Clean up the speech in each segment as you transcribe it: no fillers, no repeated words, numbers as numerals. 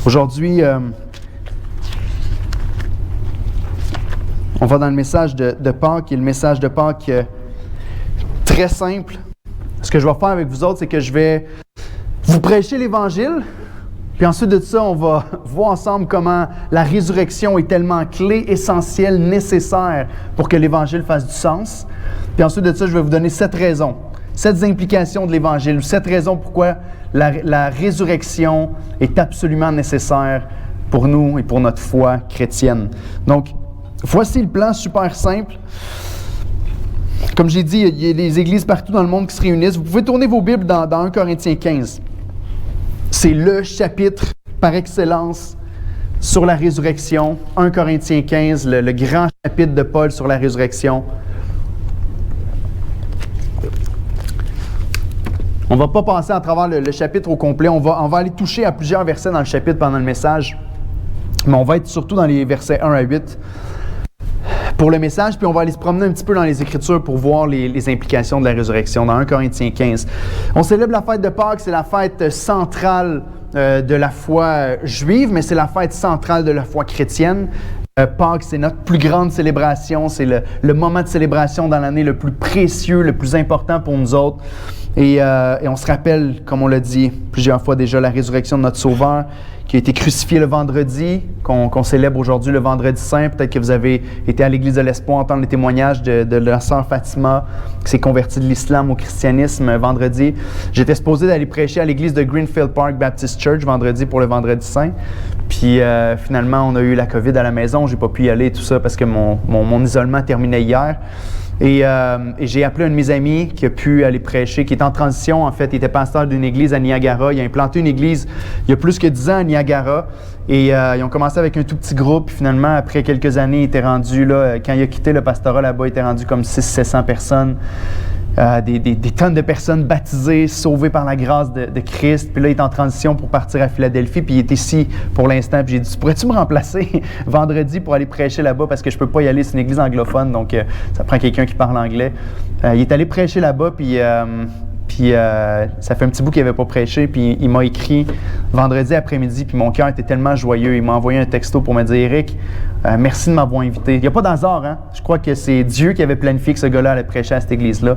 Aujourd'hui, on va dans le message de Pâques, et le message de Pâques très simple. Ce que je vais faire avec vous autres, c'est que je vais vous prêcher l'Évangile, puis ensuite de ça, on va voir ensemble comment la résurrection est tellement clé, essentielle, nécessaire pour que l'Évangile fasse du sens. Puis ensuite de ça, je vais vous donner 7 raisons, 7 implications de l'Évangile, 7 raisons pourquoi la résurrection est absolument nécessaire pour nous et pour notre foi chrétienne. Donc, voici le plan super simple. Comme j'ai dit, il y a des églises partout dans le monde qui se réunissent. Vous pouvez tourner vos Bibles dans 1 Corinthiens 15. C'est le chapitre par excellence sur la résurrection. 1 Corinthiens 15, le grand chapitre de Paul sur la résurrection. On ne va pas passer à travers le chapitre au complet. On va aller toucher à plusieurs versets dans le chapitre pendant le message. Mais on va être surtout dans les versets 1 à 8 pour le message. Puis on va aller se promener un petit peu dans les Écritures pour voir les implications de la résurrection dans 1 Corinthiens 15. On célèbre la fête de Pâques. C'est la fête centrale de la foi juive, mais c'est la fête centrale de la foi chrétienne. Pâques, c'est notre plus grande célébration. C'est le moment de célébration dans l'année le plus précieux, le plus important pour nous autres. Et on se rappelle, comme on l'a dit plusieurs fois déjà, la résurrection de notre Sauveur qui a été crucifié le vendredi, qu'on célèbre aujourd'hui le vendredi saint. Peut-être que vous avez été à l'Église de l'Espoir entendre les témoignages de la sœur Fatima qui s'est convertie de l'islam au christianisme vendredi. J'étais supposé d'aller prêcher à l'Église de Greenfield Park Baptist Church vendredi pour le vendredi saint. Puis finalement, on a eu la COVID à la maison. J'ai pas pu y aller et tout ça parce que mon isolement terminait hier. Et j'ai appelé un de mes amis qui a pu aller prêcher, qui est en transition. En fait, il était pasteur d'une église à Niagara. Il a implanté une église il y a plus que 10 ans à Niagara. Et ils ont commencé avec un tout petit groupe. Puis finalement, après quelques années, il était rendu, là, quand il a quitté le pastorat là-bas, il était rendu comme 600-700 personnes. Des tonnes de personnes baptisées, sauvées par la grâce de Christ. Puis là, il est en transition pour partir à Philadelphie, puis il est ici pour l'instant. Puis j'ai dit, pourrais-tu me remplacer vendredi pour aller prêcher là-bas parce que je peux pas y aller, c'est une église anglophone, donc ça prend quelqu'un qui parle anglais. Il est allé prêcher là-bas, puis ça fait un petit bout qu'il n'avait pas prêché, puis il m'a écrit vendredi après-midi, puis mon cœur était tellement joyeux. Il m'a envoyé un texto pour me dire, Eric, merci de m'avoir invité. Il n'y a pas d'hasard, hein? Je crois que c'est Dieu qui avait planifié que ce gars-là allait prêcher à cette église-là.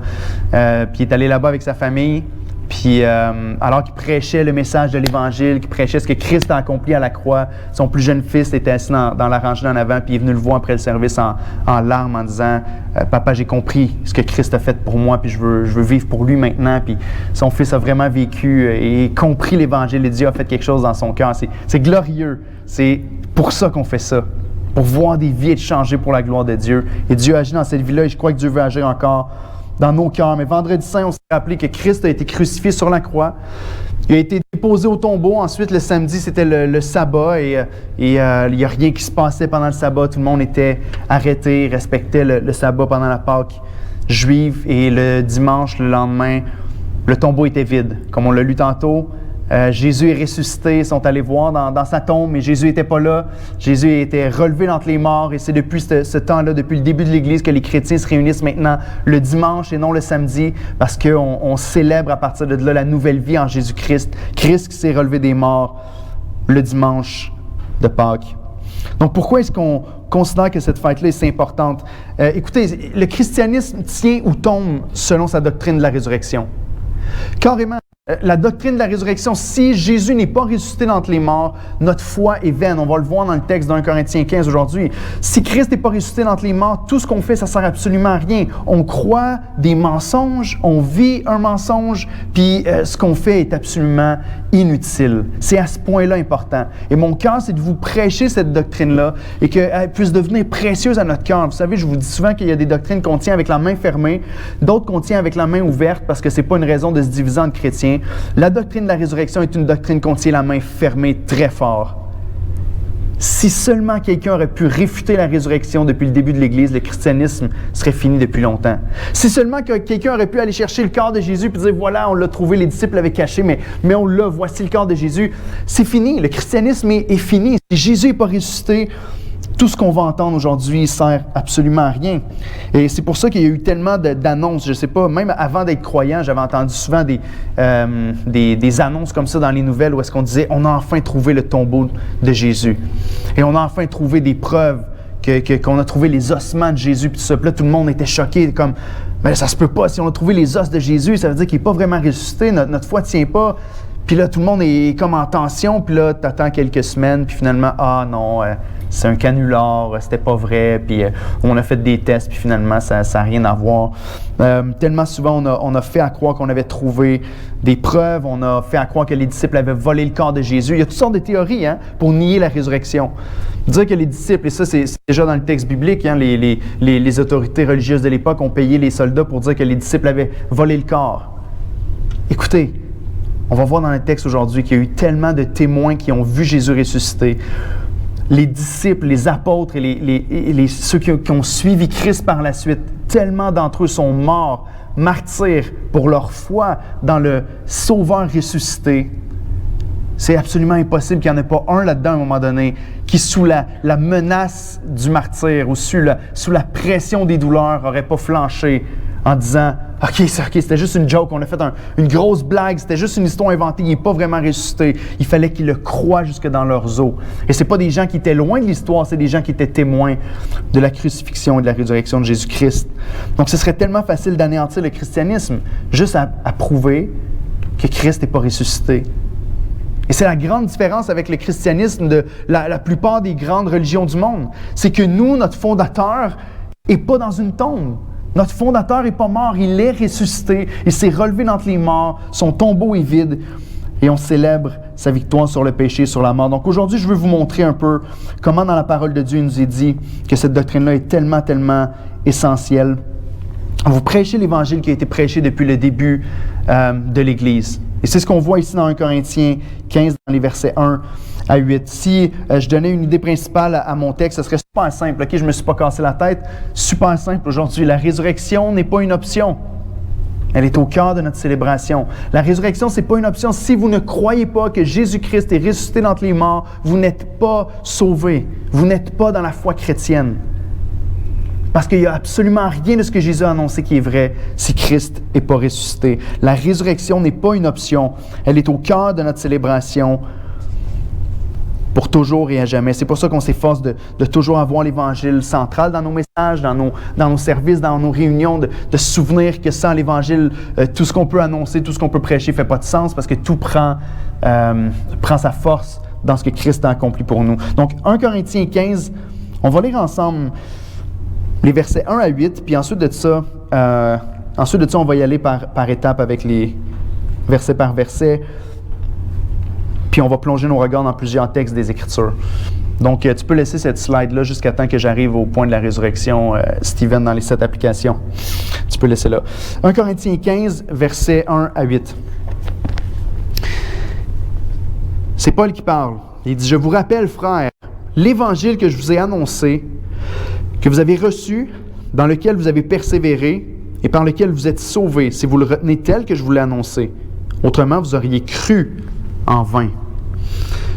Puis il est allé là-bas avec sa famille. Puis alors qu'il prêchait le message de l'Évangile, qu'il prêchait ce que Christ a accompli à la croix, son plus jeune fils était assis dans la rangée en avant, puis il est venu le voir après le service en larmes en disant « Papa, j'ai compris ce que Christ a fait pour moi, puis je veux vivre pour lui maintenant. » Puis son fils a vraiment vécu et compris l'Évangile, et Dieu a fait quelque chose dans son cœur. C'est glorieux. C'est pour ça qu'on fait ça, pour voir des vies être changées pour la gloire de Dieu. Et Dieu agit dans cette vie-là, et je crois que Dieu veut agir encore dans nos cœurs. Mais vendredi saint, on s'est rappelé que Christ a été crucifié sur la croix. Il a été déposé au tombeau. Ensuite, le samedi, c'était le sabbat et il n'y a rien qui se passait pendant le sabbat. Tout le monde était arrêté, respectait le sabbat pendant la Pâque juive. Et le dimanche, le lendemain, le tombeau était vide. Comme on l'a lu tantôt, Jésus est ressuscité, ils sont allés voir dans sa tombe, mais Jésus n'était pas là. Jésus était relevé d'entre les morts, et c'est depuis ce temps-là, depuis le début de l'Église, que les chrétiens se réunissent maintenant le dimanche et non le samedi, parce qu'on célèbre à partir de là la nouvelle vie en Jésus-Christ. Christ qui s'est relevé des morts le dimanche de Pâques. Donc pourquoi est-ce qu'on considère que cette fête-là est si importante? Écoutez, le christianisme tient ou tombe selon sa doctrine de la résurrection. Carrément. La doctrine de la résurrection, si Jésus n'est pas ressuscité d'entre les morts, notre foi est vaine. On va le voir dans le texte d'1 Corinthiens 15 aujourd'hui. Si Christ n'est pas ressuscité d'entre les morts, tout ce qu'on fait, ça ne sert absolument à rien. On croit des mensonges, on vit un mensonge, puis ce qu'on fait est absolument inutile. C'est à ce point-là important. Et mon cœur, c'est de vous prêcher cette doctrine-là et qu'elle puisse devenir précieuse à notre cœur. Vous savez, je vous dis souvent qu'il y a des doctrines qu'on tient avec la main fermée, d'autres qu'on tient avec la main ouverte parce que ce n'est pas une raison de se diviser entre chrétiens. La doctrine de la résurrection est une doctrine qu'on tient la main fermée très fort. Si seulement quelqu'un aurait pu réfuter la résurrection depuis le début de l'Église, le christianisme serait fini depuis longtemps. Si seulement quelqu'un aurait pu aller chercher le corps de Jésus et dire « Voilà, on l'a trouvé, les disciples l'avaient caché, mais on l'a, voici le corps de Jésus », c'est fini, le christianisme est fini. Si Jésus n'est pas ressuscité, Tout ce qu'on va entendre aujourd'hui ne sert absolument à rien. Et c'est pour ça qu'il y a eu tellement d'annonces. Je ne sais pas, même avant d'être croyant, j'avais entendu souvent des annonces comme ça dans les nouvelles où est-ce qu'on disait « On a enfin trouvé le tombeau de Jésus. » Et on a enfin trouvé des preuves qu'on a trouvé les ossements de Jésus. Puis tout ça. Puis là, tout le monde était choqué, comme « Mais ça se peut pas, si on a trouvé les os de Jésus, ça veut dire qu'il n'est pas vraiment ressuscité, notre foi ne tient pas. » Puis là, tout le monde est comme en tension, puis là, tu attends quelques semaines, puis finalement, ah non, c'est un canular, c'était pas vrai, puis on a fait des tests, puis finalement, ça n'a rien à voir. Tellement souvent, on a fait à croire qu'on avait trouvé des preuves, on a fait à croire que les disciples avaient volé le corps de Jésus. Il y a toutes sortes de théories pour nier la résurrection. Dire que les disciples, et ça, c'est déjà dans le texte biblique, les autorités religieuses de l'époque ont payé les soldats pour dire que les disciples avaient volé le corps. Écoutez, on va voir dans le texte aujourd'hui qu'il y a eu tellement de témoins qui ont vu Jésus ressusciter. Les disciples, les apôtres et ceux qui ont suivi Christ par la suite, tellement d'entre eux sont morts, martyrs pour leur foi dans le Sauveur ressuscité. C'est absolument impossible qu'il n'y en ait pas un là-dedans à un moment donné qui, sous la menace du martyre ou sous la pression des douleurs, n'aurait pas flanché en disant « OK, c'était juste une joke, on a fait une grosse blague, c'était juste une histoire inventée, il n'est pas vraiment ressuscité. » Il fallait qu'ils le croient jusque dans leurs os. Et ce n'est pas des gens qui étaient loin de l'histoire, c'est des gens qui étaient témoins de la crucifixion et de la résurrection de Jésus-Christ. Donc, ce serait tellement facile d'anéantir le christianisme juste à prouver que Christ n'est pas ressuscité. Et c'est la grande différence avec le christianisme de la plupart des grandes religions du monde. C'est que nous, notre fondateur, n'est pas dans une tombe. Notre fondateur n'est pas mort, il est ressuscité. Il s'est relevé d'entre les morts, son tombeau est vide et on célèbre sa victoire sur le péché, sur la mort. Donc aujourd'hui, je veux vous montrer un peu comment dans la parole de Dieu il nous est dit que cette doctrine-là est tellement, tellement essentielle. Vous prêchez l'Évangile qui a été prêché depuis le début de l'Église. Et c'est ce qu'on voit ici dans 1 Corinthiens 15, dans les versets 1 à 8. Si je donnais une idée principale à mon texte, ce serait super simple. OK, je ne me suis pas cassé la tête. Super simple aujourd'hui. La résurrection n'est pas une option. Elle est au cœur de notre célébration. La résurrection, ce n'est pas une option. Si vous ne croyez pas que Jésus-Christ est ressuscité d'entre les morts, vous n'êtes pas sauvés. Vous n'êtes pas dans la foi chrétienne. Parce qu'il n'y a absolument rien de ce que Jésus a annoncé qui est vrai si Christ n'est pas ressuscité. La résurrection n'est pas une option. Elle est au cœur de notre célébration pour toujours et à jamais. C'est pour ça qu'on s'efforce de toujours avoir l'Évangile central dans nos messages, dans nos services, dans nos réunions, de se souvenir que sans l'Évangile, tout ce qu'on peut annoncer, tout ce qu'on peut prêcher ne fait pas de sens parce que tout prend sa force dans ce que Christ a accompli pour nous. Donc, 1 Corinthiens 15, on va lire ensemble les versets 1 à 8, puis ensuite de ça, on va y aller par étapes avec les versets par verset, puis on va plonger nos regards dans plusieurs textes des Écritures. Donc, tu peux laisser cette slide-là jusqu'à temps que j'arrive au point de la résurrection, Steven, dans les 7 applications. Tu peux laisser là. 1 Corinthiens 15, versets 1 à 8. C'est Paul qui parle. Il dit « Je vous rappelle, frères, l'Évangile que je vous ai annoncé, que vous avez reçu, dans lequel vous avez persévéré et par lequel vous êtes sauvés, si vous le retenez tel que je vous l'ai annoncé. Autrement, vous auriez cru en vain.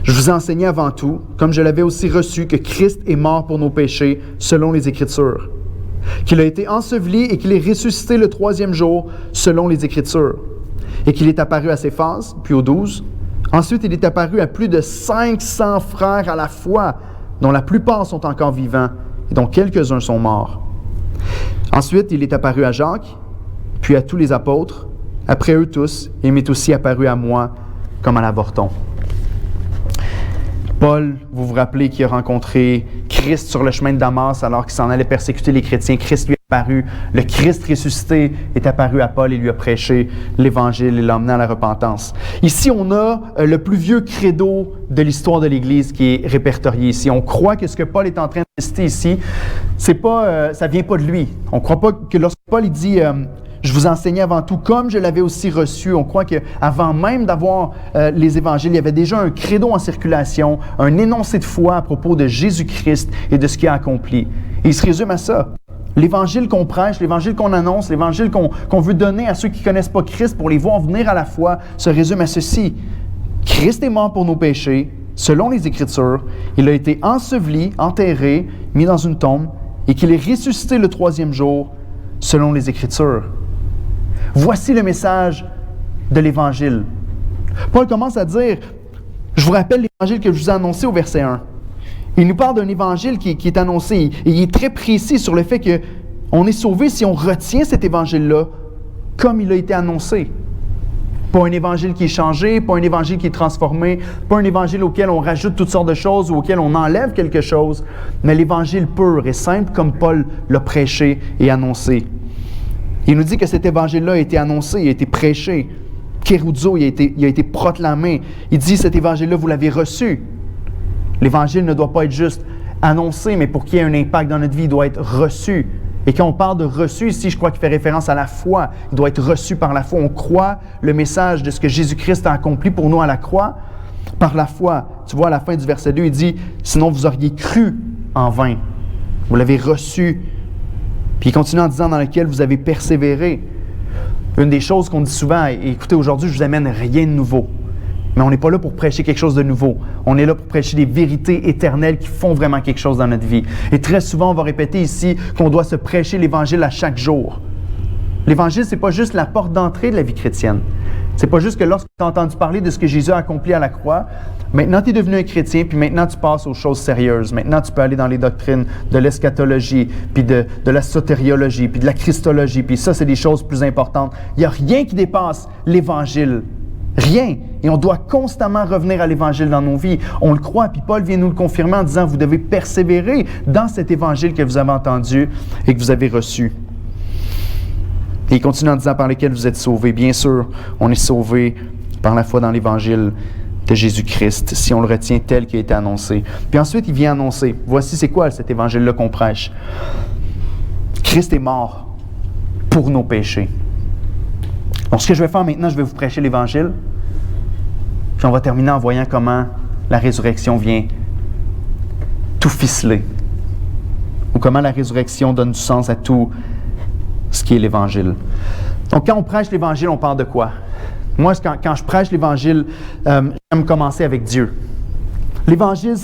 Je vous ai enseigné avant tout, comme je l'avais aussi reçu, que Christ est mort pour nos péchés, selon les Écritures, qu'il a été enseveli et qu'il est ressuscité le 3e jour, selon les Écritures, et qu'il est apparu à Céphas, puis aux 12. Ensuite, il est apparu à plus de 500 frères à la fois, dont la plupart sont encore vivants, et dont quelques-uns sont morts. Ensuite, il est apparu à Jacques, puis à tous les apôtres. Après eux tous, il m'est aussi apparu à moi comme à l'avorton. Paul, vous vous rappelez qu'il a rencontré Christ sur le chemin de Damas alors qu'il s'en allait persécuter les chrétiens. Christ lui est apparu. Le Christ ressuscité est apparu à Paul et lui a prêché l'Évangile et l'a emmené à la repentance. Ici, on a le plus vieux credo de l'histoire de l'Église qui est répertorié ici. On croit que ce que Paul est en train de citer ici, ça ne vient pas de lui. On ne croit pas que lorsque Paul il dit je vous enseignais avant tout comme je l'avais aussi reçu. On croit qu'avant même d'avoir les évangiles, il y avait déjà un credo en circulation, un énoncé de foi à propos de Jésus-Christ et de ce qu'il a accompli. Et il se résume à ça. L'évangile qu'on prêche, l'évangile qu'on annonce, l'évangile qu'on veut donner à ceux qui ne connaissent pas Christ pour les voir venir à la foi, se résume à ceci. Christ est mort pour nos péchés, selon les Écritures, il a été enseveli, enterré, mis dans une tombe, et qu'il est ressuscité le 3e jour, selon les Écritures. Voici le message de l'Évangile. Paul commence à dire, je vous rappelle l'Évangile que je vous ai annoncé au verset 1. Il nous parle d'un Évangile qui est annoncé, et il est très précis sur le fait qu'on est sauvé si on retient cet Évangile-là comme il a été annoncé. Pas un évangile qui est changé, pas un évangile qui est transformé, pas un évangile auquel on rajoute toutes sortes de choses ou auquel on enlève quelque chose, mais l'évangile pur et simple comme Paul l'a prêché et annoncé. Il nous dit que cet évangile-là a été annoncé, il a été prêché. Kéroudzo, il a été proclamé. Il dit, cet évangile-là, vous l'avez reçu. L'évangile ne doit pas être juste annoncé, mais pour qu'il y ait un impact dans notre vie, il doit être reçu. Et quand on parle de reçu ici, je crois qu'il fait référence à la foi. Il doit être reçu par la foi. On croit le message de ce que Jésus-Christ a accompli pour nous à la croix par la foi. Tu vois, à la fin du verset 2, il dit « Sinon, vous auriez cru en vain. Vous l'avez reçu. » Puis il continue en disant « Dans lequel vous avez persévéré. » Une des choses qu'on dit souvent, et écoutez, aujourd'hui, je vous amène rien de nouveau. Mais on n'est pas là pour prêcher quelque chose de nouveau. On est là pour prêcher des vérités éternelles qui font vraiment quelque chose dans notre vie. Et très souvent, on va répéter ici qu'on doit se prêcher l'Évangile à chaque jour. L'Évangile, ce n'est pas juste la porte d'entrée de la vie chrétienne. Ce n'est pas juste que lorsque tu as entendu parler de ce que Jésus a accompli à la croix, maintenant tu es devenu un chrétien, puis maintenant tu passes aux choses sérieuses. Maintenant tu peux aller dans les doctrines de l'eschatologie, puis de la sotériologie, puis de la christologie, puis ça, c'est des choses plus importantes. Il n'y a rien qui dépasse l'Évangile. Rien. Et on doit constamment revenir à l'Évangile dans nos vies. On le croit, puis Paul vient nous le confirmer en disant « Vous devez persévérer dans cet Évangile que vous avez entendu et que vous avez reçu. » Et il continue en disant « Par lequel vous êtes sauvés. » Bien sûr, on est sauvés par la foi dans l'Évangile de Jésus-Christ, si on le retient tel qu'il a été annoncé. Puis ensuite, il vient annoncer. Voici c'est quoi cet Évangile-là qu'on prêche. Christ est mort pour nos péchés. Donc, ce que je vais faire maintenant, je vais vous prêcher l'Évangile. Puis on va terminer en voyant comment la résurrection vient tout ficeler. Ou comment la résurrection donne du sens à tout ce qui est l'Évangile. Donc, quand on prêche l'Évangile, on parle de quoi? Moi, quand je prêche l'Évangile, j'aime commencer avec Dieu. L'Évangile,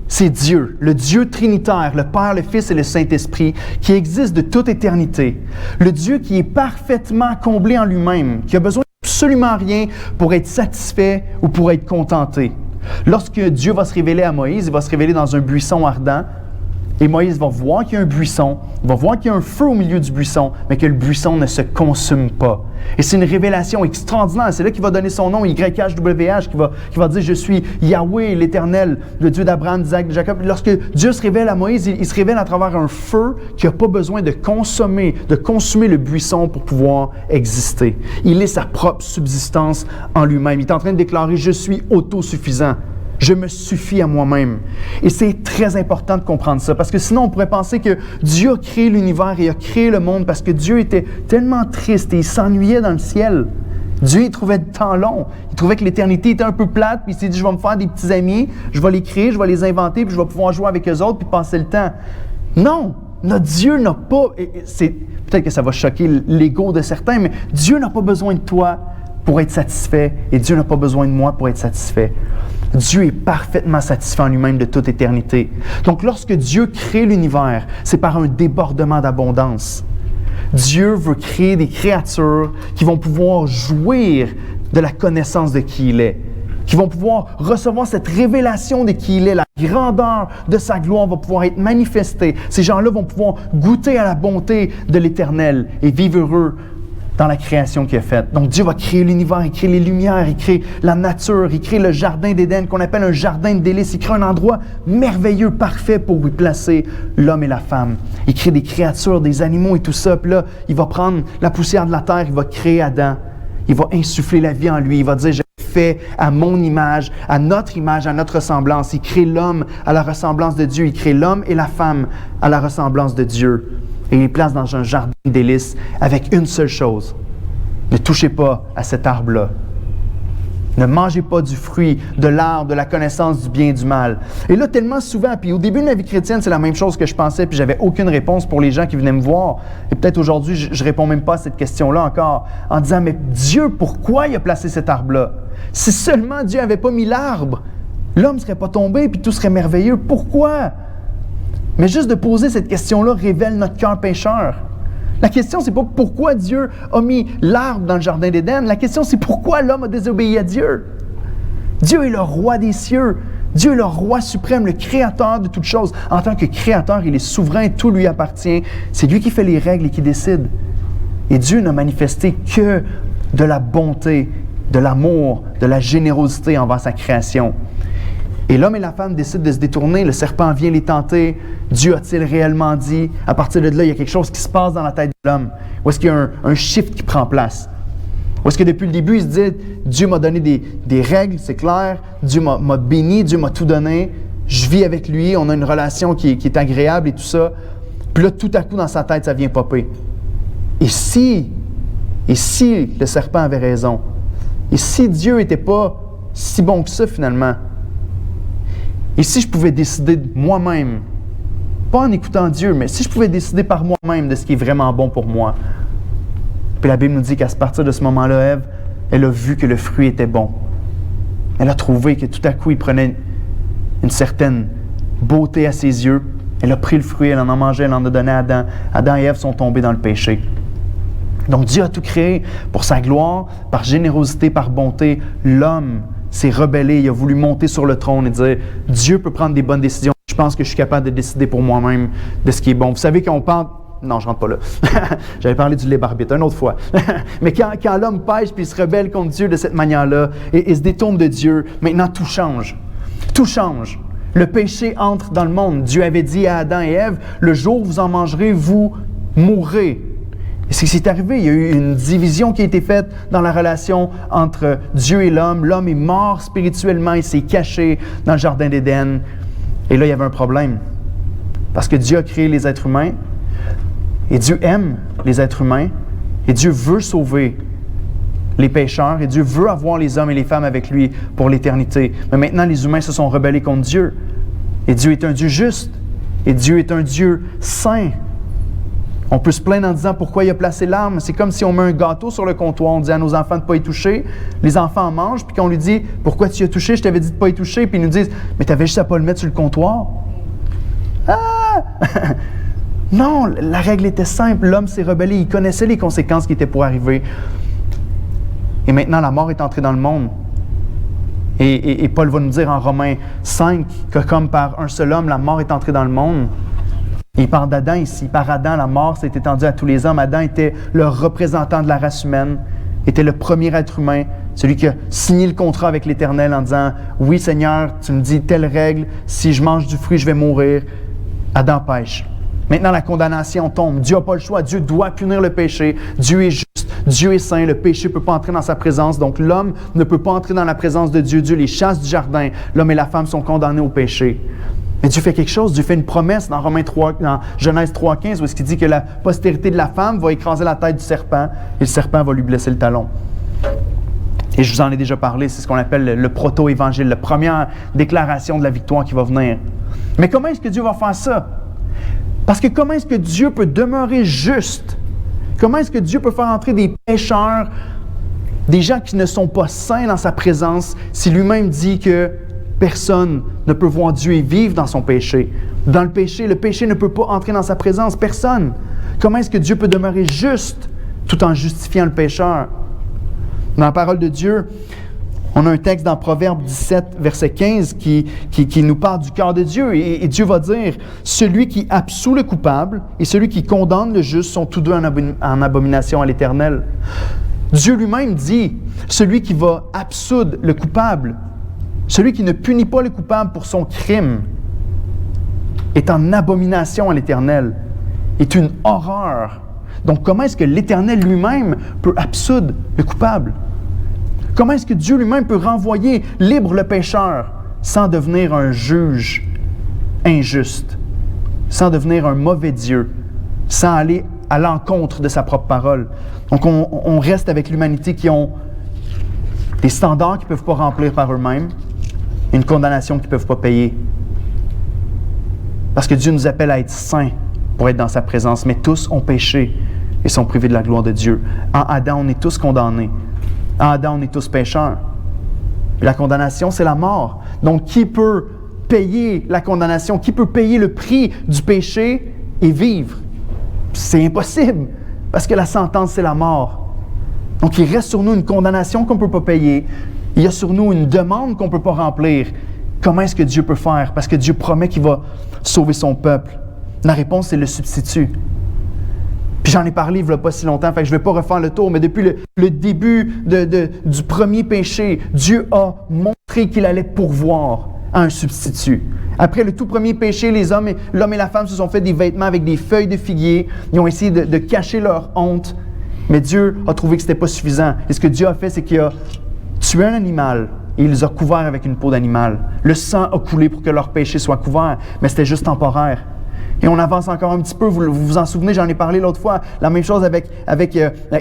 c'est Dieu, le Dieu trinitaire, le Père, le Fils et le Saint-Esprit, qui existe de toute éternité. Le Dieu qui est parfaitement comblé en lui-même, qui a besoin d'absolument rien pour être satisfait ou pour être contenté. Lorsque Dieu va se révéler à Moïse, il va se révéler dans un buisson ardent, et Moïse va voir qu'il y a un buisson, il va voir qu'il y a un feu au milieu du buisson, mais que le buisson ne se consume pas. Et c'est une révélation extraordinaire. C'est là qu'il va donner son nom, YHWH, qui va dire « Je suis Yahweh, l'Éternel, le Dieu d'Abraham, d'Isaac, de Jacob. » Lorsque Dieu se révèle à Moïse, il se révèle à travers un feu qui n'a pas besoin de consumer le buisson pour pouvoir exister. Il est sa propre subsistance en lui-même. Il est en train de déclarer « Je suis autosuffisant. » Je me suffis à moi-même. Et c'est très important de comprendre ça, parce que sinon on pourrait penser que Dieu a créé l'univers et a créé le monde parce que Dieu était tellement triste et il s'ennuyait dans le ciel. Dieu, il trouvait le temps long. Il trouvait que l'éternité était un peu plate, puis il s'est dit, je vais me faire des petits amis, je vais les créer, je vais les inventer, puis je vais pouvoir jouer avec eux autres, puis passer le temps. Non! Notre Dieu n'a pas... Peut-être que ça va choquer l'ego de certains, mais Dieu n'a pas besoin de toi pour être satisfait, et Dieu n'a pas besoin de moi pour être satisfait. Dieu est parfaitement satisfait en lui-même de toute éternité. Donc, lorsque Dieu crée l'univers, c'est par un débordement d'abondance. Dieu veut créer des créatures qui vont pouvoir jouir de la connaissance de qui il est, qui vont pouvoir recevoir cette révélation de qui il est. La grandeur de sa gloire va pouvoir être manifestée. Ces gens-là vont pouvoir goûter à la bonté de l'Éternel et vivre heureux dans la création qu'il a faite. Donc Dieu va créer l'univers, il crée les lumières, il crée la nature, il crée le jardin d'Éden qu'on appelle un jardin de délices. Il crée un endroit merveilleux, parfait pour y placer l'homme et la femme. Il crée des créatures, des animaux et tout ça. Puis là, il va prendre la poussière de la terre, il va créer Adam. Il va insuffler la vie en lui. Il va dire, je l'ai fait à mon image, à notre ressemblance. Il crée l'homme à la ressemblance de Dieu. Il crée l'homme et la femme à la ressemblance de Dieu. Et il les place dans un jardin de délices avec une seule chose. Ne touchez pas à cet arbre-là. Ne mangez pas du fruit de l'arbre de la connaissance du bien et du mal. Et là, tellement souvent, puis au début de ma vie chrétienne, c'est la même chose que je pensais, puis j'avais aucune réponse pour les gens qui venaient me voir. Et peut-être aujourd'hui, je réponds même pas à cette question-là encore, en disant, mais Dieu, pourquoi il a placé cet arbre-là? Si seulement Dieu n'avait pas mis l'arbre, L'homme ne serait pas tombé, puis tout serait merveilleux. Pourquoi? Mais juste de poser cette question-là révèle notre cœur pécheur. La question, c'est pas pourquoi Dieu a mis l'arbre dans le jardin d'Éden. La question, c'est pourquoi l'homme a désobéi à Dieu. Dieu est le roi des cieux. Dieu est le roi suprême, le créateur de toutes choses. En tant que créateur, il est souverain, tout lui appartient. C'est lui qui fait les règles et qui décide. Et Dieu n'a manifesté que de la bonté, de l'amour, de la générosité envers sa création. Et l'homme et la femme décident de se détourner. Le serpent vient les tenter. Dieu a-t-il réellement dit? À partir de là, il y a quelque chose qui se passe dans la tête de l'homme. Où est-ce qu'il y a un shift qui prend place? Où est-ce que depuis le début, il se dit, Dieu m'a donné des règles, c'est clair. Dieu m'a béni, Dieu m'a tout donné. Je vis avec lui, on a une relation qui est agréable et tout ça. Puis là, tout à coup, dans sa tête, ça vient popper. Et si le serpent avait raison? Et si Dieu n'était pas si bon que ça, finalement? Et si je pouvais décider de moi-même, pas en écoutant Dieu, mais si je pouvais décider par moi-même de ce qui est vraiment bon pour moi? Puis la Bible nous dit qu'à partir de ce moment-là, Ève, elle a vu que le fruit était bon. Elle a trouvé que tout à coup, il prenait une certaine beauté à ses yeux. Elle a pris le fruit, elle en a mangé, elle en a donné à Adam. Adam et Ève sont tombés dans le péché. Donc Dieu a tout créé pour sa gloire, par générosité, par bonté. L'homme s'est rebellé, il a voulu monter sur le trône et dire « Dieu peut prendre des bonnes décisions. Je pense que je suis capable de décider pour moi-même de ce qui est bon. » Vous savez, quand on parle... Non, je ne rentre pas là. J'avais parlé du libre arbitre une autre fois. Mais quand l'homme pêche puis il se rebelle contre Dieu de cette manière-là et se détourne de Dieu, maintenant tout change. Tout change. Le péché entre dans le monde. Dieu avait dit à Adam et Ève, « Le jour où vous en mangerez, vous mourrez. » Et c'est ce qui est arrivé. Il y a eu une division qui a été faite dans la relation entre Dieu et l'homme. L'homme est mort spirituellement, il s'est caché dans le jardin d'Éden. Et là, il y avait un problème. Parce que Dieu a créé les êtres humains, et Dieu aime les êtres humains, et Dieu veut sauver les pécheurs, et Dieu veut avoir les hommes et les femmes avec lui pour l'éternité. Mais maintenant, les humains se sont rebellés contre Dieu. Et Dieu est un Dieu juste, et Dieu est un Dieu saint. On peut se plaindre en disant pourquoi il a placé l'arme. C'est comme si on met un gâteau sur le comptoir, on dit à nos enfants de ne pas y toucher. Les enfants en mangent, puis qu'on lui dit pourquoi tu y as touché, je t'avais dit de ne pas y toucher, puis ils nous disent mais tu avais juste à ne pas le mettre sur le comptoir. Ah! Non, la règle était simple. L'homme s'est rebellé, il connaissait les conséquences qui étaient pour arriver. Et maintenant, la mort est entrée dans le monde. Et Paul va nous dire en Romains 5 que comme par un seul homme, la mort est entrée dans le monde. Il parle d'Adam ici. Par Adam, la mort s'est étendue à tous les hommes. Adam était le représentant de la race humaine, était le premier être humain, celui qui a signé le contrat avec l'Éternel en disant « Oui, Seigneur, tu me dis telle règle, si je mange du fruit, je vais mourir. » Adam pêche. Maintenant, la condamnation tombe. Dieu n'a pas le choix. Dieu doit punir le péché. Dieu est juste. Dieu est saint. Le péché ne peut pas entrer dans sa présence. Donc, l'homme ne peut pas entrer dans la présence de Dieu. Dieu les chasse du jardin. L'homme et la femme sont condamnés au péché. Mais Dieu fait quelque chose, Dieu fait une promesse dans Genèse 3,15 où il dit que la postérité de la femme va écraser la tête du serpent et le serpent va lui blesser le talon. Et je vous en ai déjà parlé, c'est ce qu'on appelle le proto-évangile, la première déclaration de la victoire qui va venir. Mais comment est-ce que Dieu va faire ça? Parce que comment est-ce que Dieu peut demeurer juste? Comment est-ce que Dieu peut faire entrer des pécheurs, des gens qui ne sont pas saints dans sa présence, si lui-même dit que personne ne peut voir Dieu et vivre dans son péché. Dans le péché ne peut pas entrer dans sa présence. Personne. Comment est-ce que Dieu peut demeurer juste tout en justifiant le pécheur? Dans la parole de Dieu, on a un texte dans Proverbe 17, verset 15, qui nous parle du cœur de Dieu. Et Dieu va dire, « Celui qui absout le coupable et celui qui condamne le juste sont tous deux en abomination à l'Éternel. » Dieu lui-même dit, « Celui qui va absoudre le coupable, celui qui ne punit pas le coupable pour son crime est en abomination à l'Éternel, est une horreur. » Donc, comment est-ce que l'Éternel lui-même peut absoudre le coupable? Comment est-ce que Dieu lui-même peut renvoyer libre le pécheur sans devenir un juge injuste, sans devenir un mauvais Dieu, sans aller à l'encontre de sa propre parole? Donc, on reste avec l'humanité qui ont des standards qu'ils ne peuvent pas remplir par eux-mêmes, une condamnation qu'ils ne peuvent pas payer. Parce que Dieu nous appelle à être saints pour être dans sa présence, mais tous ont péché et sont privés de la gloire de Dieu. En Adam, on est tous condamnés. En Adam, on est tous pécheurs. Et la condamnation, c'est la mort. Donc, qui peut payer la condamnation? Qui peut payer le prix du péché et vivre? C'est impossible, parce que la sentence, c'est la mort. Donc, il reste sur nous une condamnation qu'on ne peut pas payer. Il y a sur nous une demande qu'on ne peut pas remplir. Comment est-ce que Dieu peut faire? Parce que Dieu promet qu'il va sauver son peuple. La réponse, c'est le substitut. Puis j'en ai parlé il n'y a pas si longtemps, fait que je ne vais pas refaire le tour, mais depuis le début du premier péché, Dieu a montré qu'il allait pourvoir à un substitut. Après le tout premier péché, l'homme et la femme se sont fait des vêtements avec des feuilles de figuier. Ils ont essayé de cacher leur honte, mais Dieu a trouvé que ce n'était pas suffisant. Et ce que Dieu a fait, c'est qu'il a tué un animal et il les a couverts avec une peau d'animal. Le sang a coulé pour que leur péché soit couvert, mais c'était juste temporaire. Et on avance encore un petit peu, vous vous en souvenez, j'en ai parlé l'autre fois, la même chose avec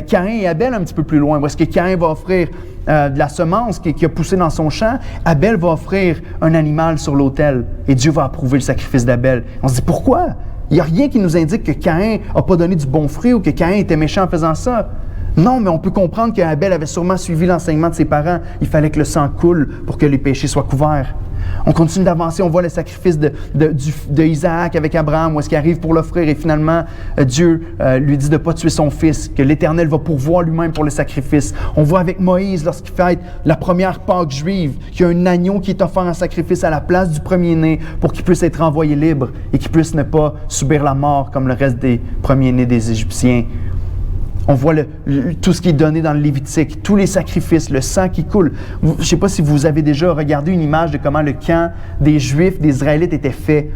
Caïn et Abel un petit peu plus loin, où est-ce que Caïn va offrir de la semence qui a poussé dans son champ, Abel va offrir un animal sur l'autel, et Dieu va approuver le sacrifice d'Abel. On se dit, pourquoi? Il n'y a rien qui nous indique que Caïn n'a pas donné du bon fruit ou que Caïn était méchant en faisant ça. Non, mais on peut comprendre qu'Abel avait sûrement suivi l'enseignement de ses parents. Il fallait que le sang coule pour que les péchés soient couverts. On continue d'avancer, on voit le sacrifice de Isaac avec Abraham, où est-ce qu'il arrive pour l'offrir, et finalement, Dieu lui dit de ne pas tuer son fils, que l'Éternel va pourvoir lui-même pour le sacrifice. On voit avec Moïse, lorsqu'il fait la première Pâque juive, qu'il y a un agneau qui est offert en sacrifice à la place du premier-né pour qu'il puisse être envoyé libre et qu'il puisse ne pas subir la mort comme le reste des premiers-nés des Égyptiens. On voit tout ce qui est donné dans le Lévitique, tous les sacrifices, le sang qui coule. Je ne sais pas si vous avez déjà regardé une image de comment le camp des Juifs, des Israélites était fait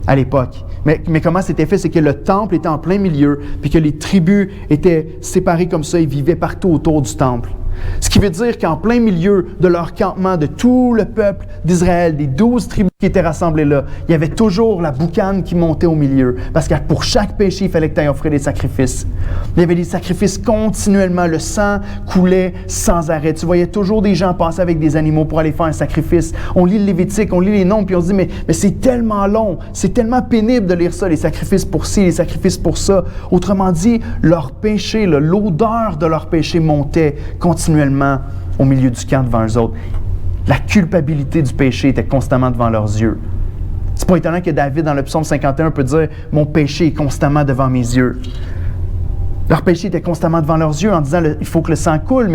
à l'époque. Mais comment c'était fait? C'est que le temple était en plein milieu, puis que les tribus étaient séparées comme ça et vivaient partout autour du temple. Ce qui veut dire qu'en plein milieu de leur campement, de tout le peuple d'Israël, des 12 tribus qui étaient rassemblées là, il y avait toujours la boucane qui montait au milieu. Parce que pour chaque péché, il fallait que tu ailles offrir des sacrifices. Il y avait des sacrifices continuellement. Le sang coulait sans arrêt. Tu voyais toujours des gens passer avec des animaux pour aller faire un sacrifice. On lit le Lévitique, on lit les noms, puis on se dit, mais c'est tellement long, c'est tellement pénible de lire ça, les sacrifices pour ci, les sacrifices pour ça. Autrement dit, leur péché, l'odeur de leur péché montait continuellement au milieu du camp devant eux autres. La culpabilité du péché était constamment devant leurs yeux. C'est pas étonnant que David, dans le psaume 51, peut dire « Mon péché est constamment devant mes yeux ». Leur péché était constamment devant leurs yeux en disant « Il faut que le sang coule »,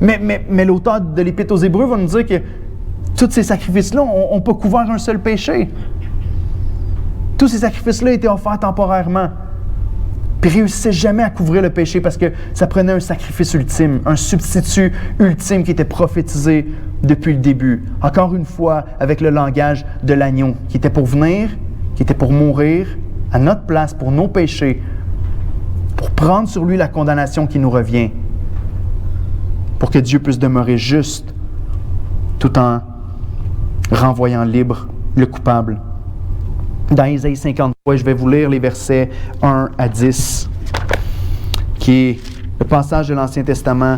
mais l'auteur de l'Épître aux Hébreux va nous dire que tous ces sacrifices-là n'ont pas couvert un seul péché. Tous ces sacrifices-là étaient offerts temporairement. Puis ne réussissait jamais à couvrir le péché parce que ça prenait un sacrifice ultime, un substitut ultime qui était prophétisé depuis le début. Encore une fois, avec le langage de l'agneau, qui était pour venir, qui était pour mourir à notre place pour nos péchés, pour prendre sur lui la condamnation qui nous revient, pour que Dieu puisse demeurer juste tout en renvoyant libre le coupable. Dans Ésaïe 53, je vais vous lire les versets 1 à 10, qui est le passage de l'Ancien Testament,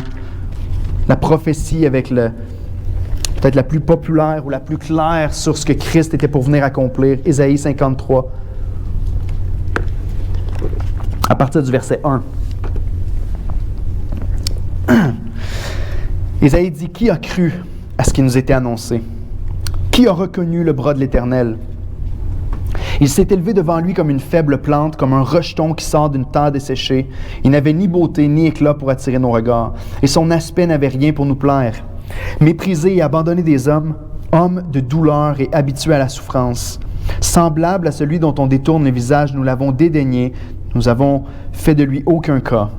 la prophétie avec peut-être la plus populaire ou la plus claire sur ce que Christ était pour venir accomplir. Ésaïe 53, à partir du verset 1. Ésaïe dit, « Qui a cru à ce qui nous était annoncé? Qui a reconnu le bras de l'Éternel? Il s'est élevé devant lui comme une faible plante, comme un rejeton qui sort d'une terre desséchée. Il n'avait ni beauté ni éclat pour attirer nos regards, et son aspect n'avait rien pour nous plaire. Méprisé et abandonné des hommes, homme de douleur et habitué à la souffrance. Semblable à celui dont on détourne le visage, nous l'avons dédaigné, nous avons fait de lui aucun cas. »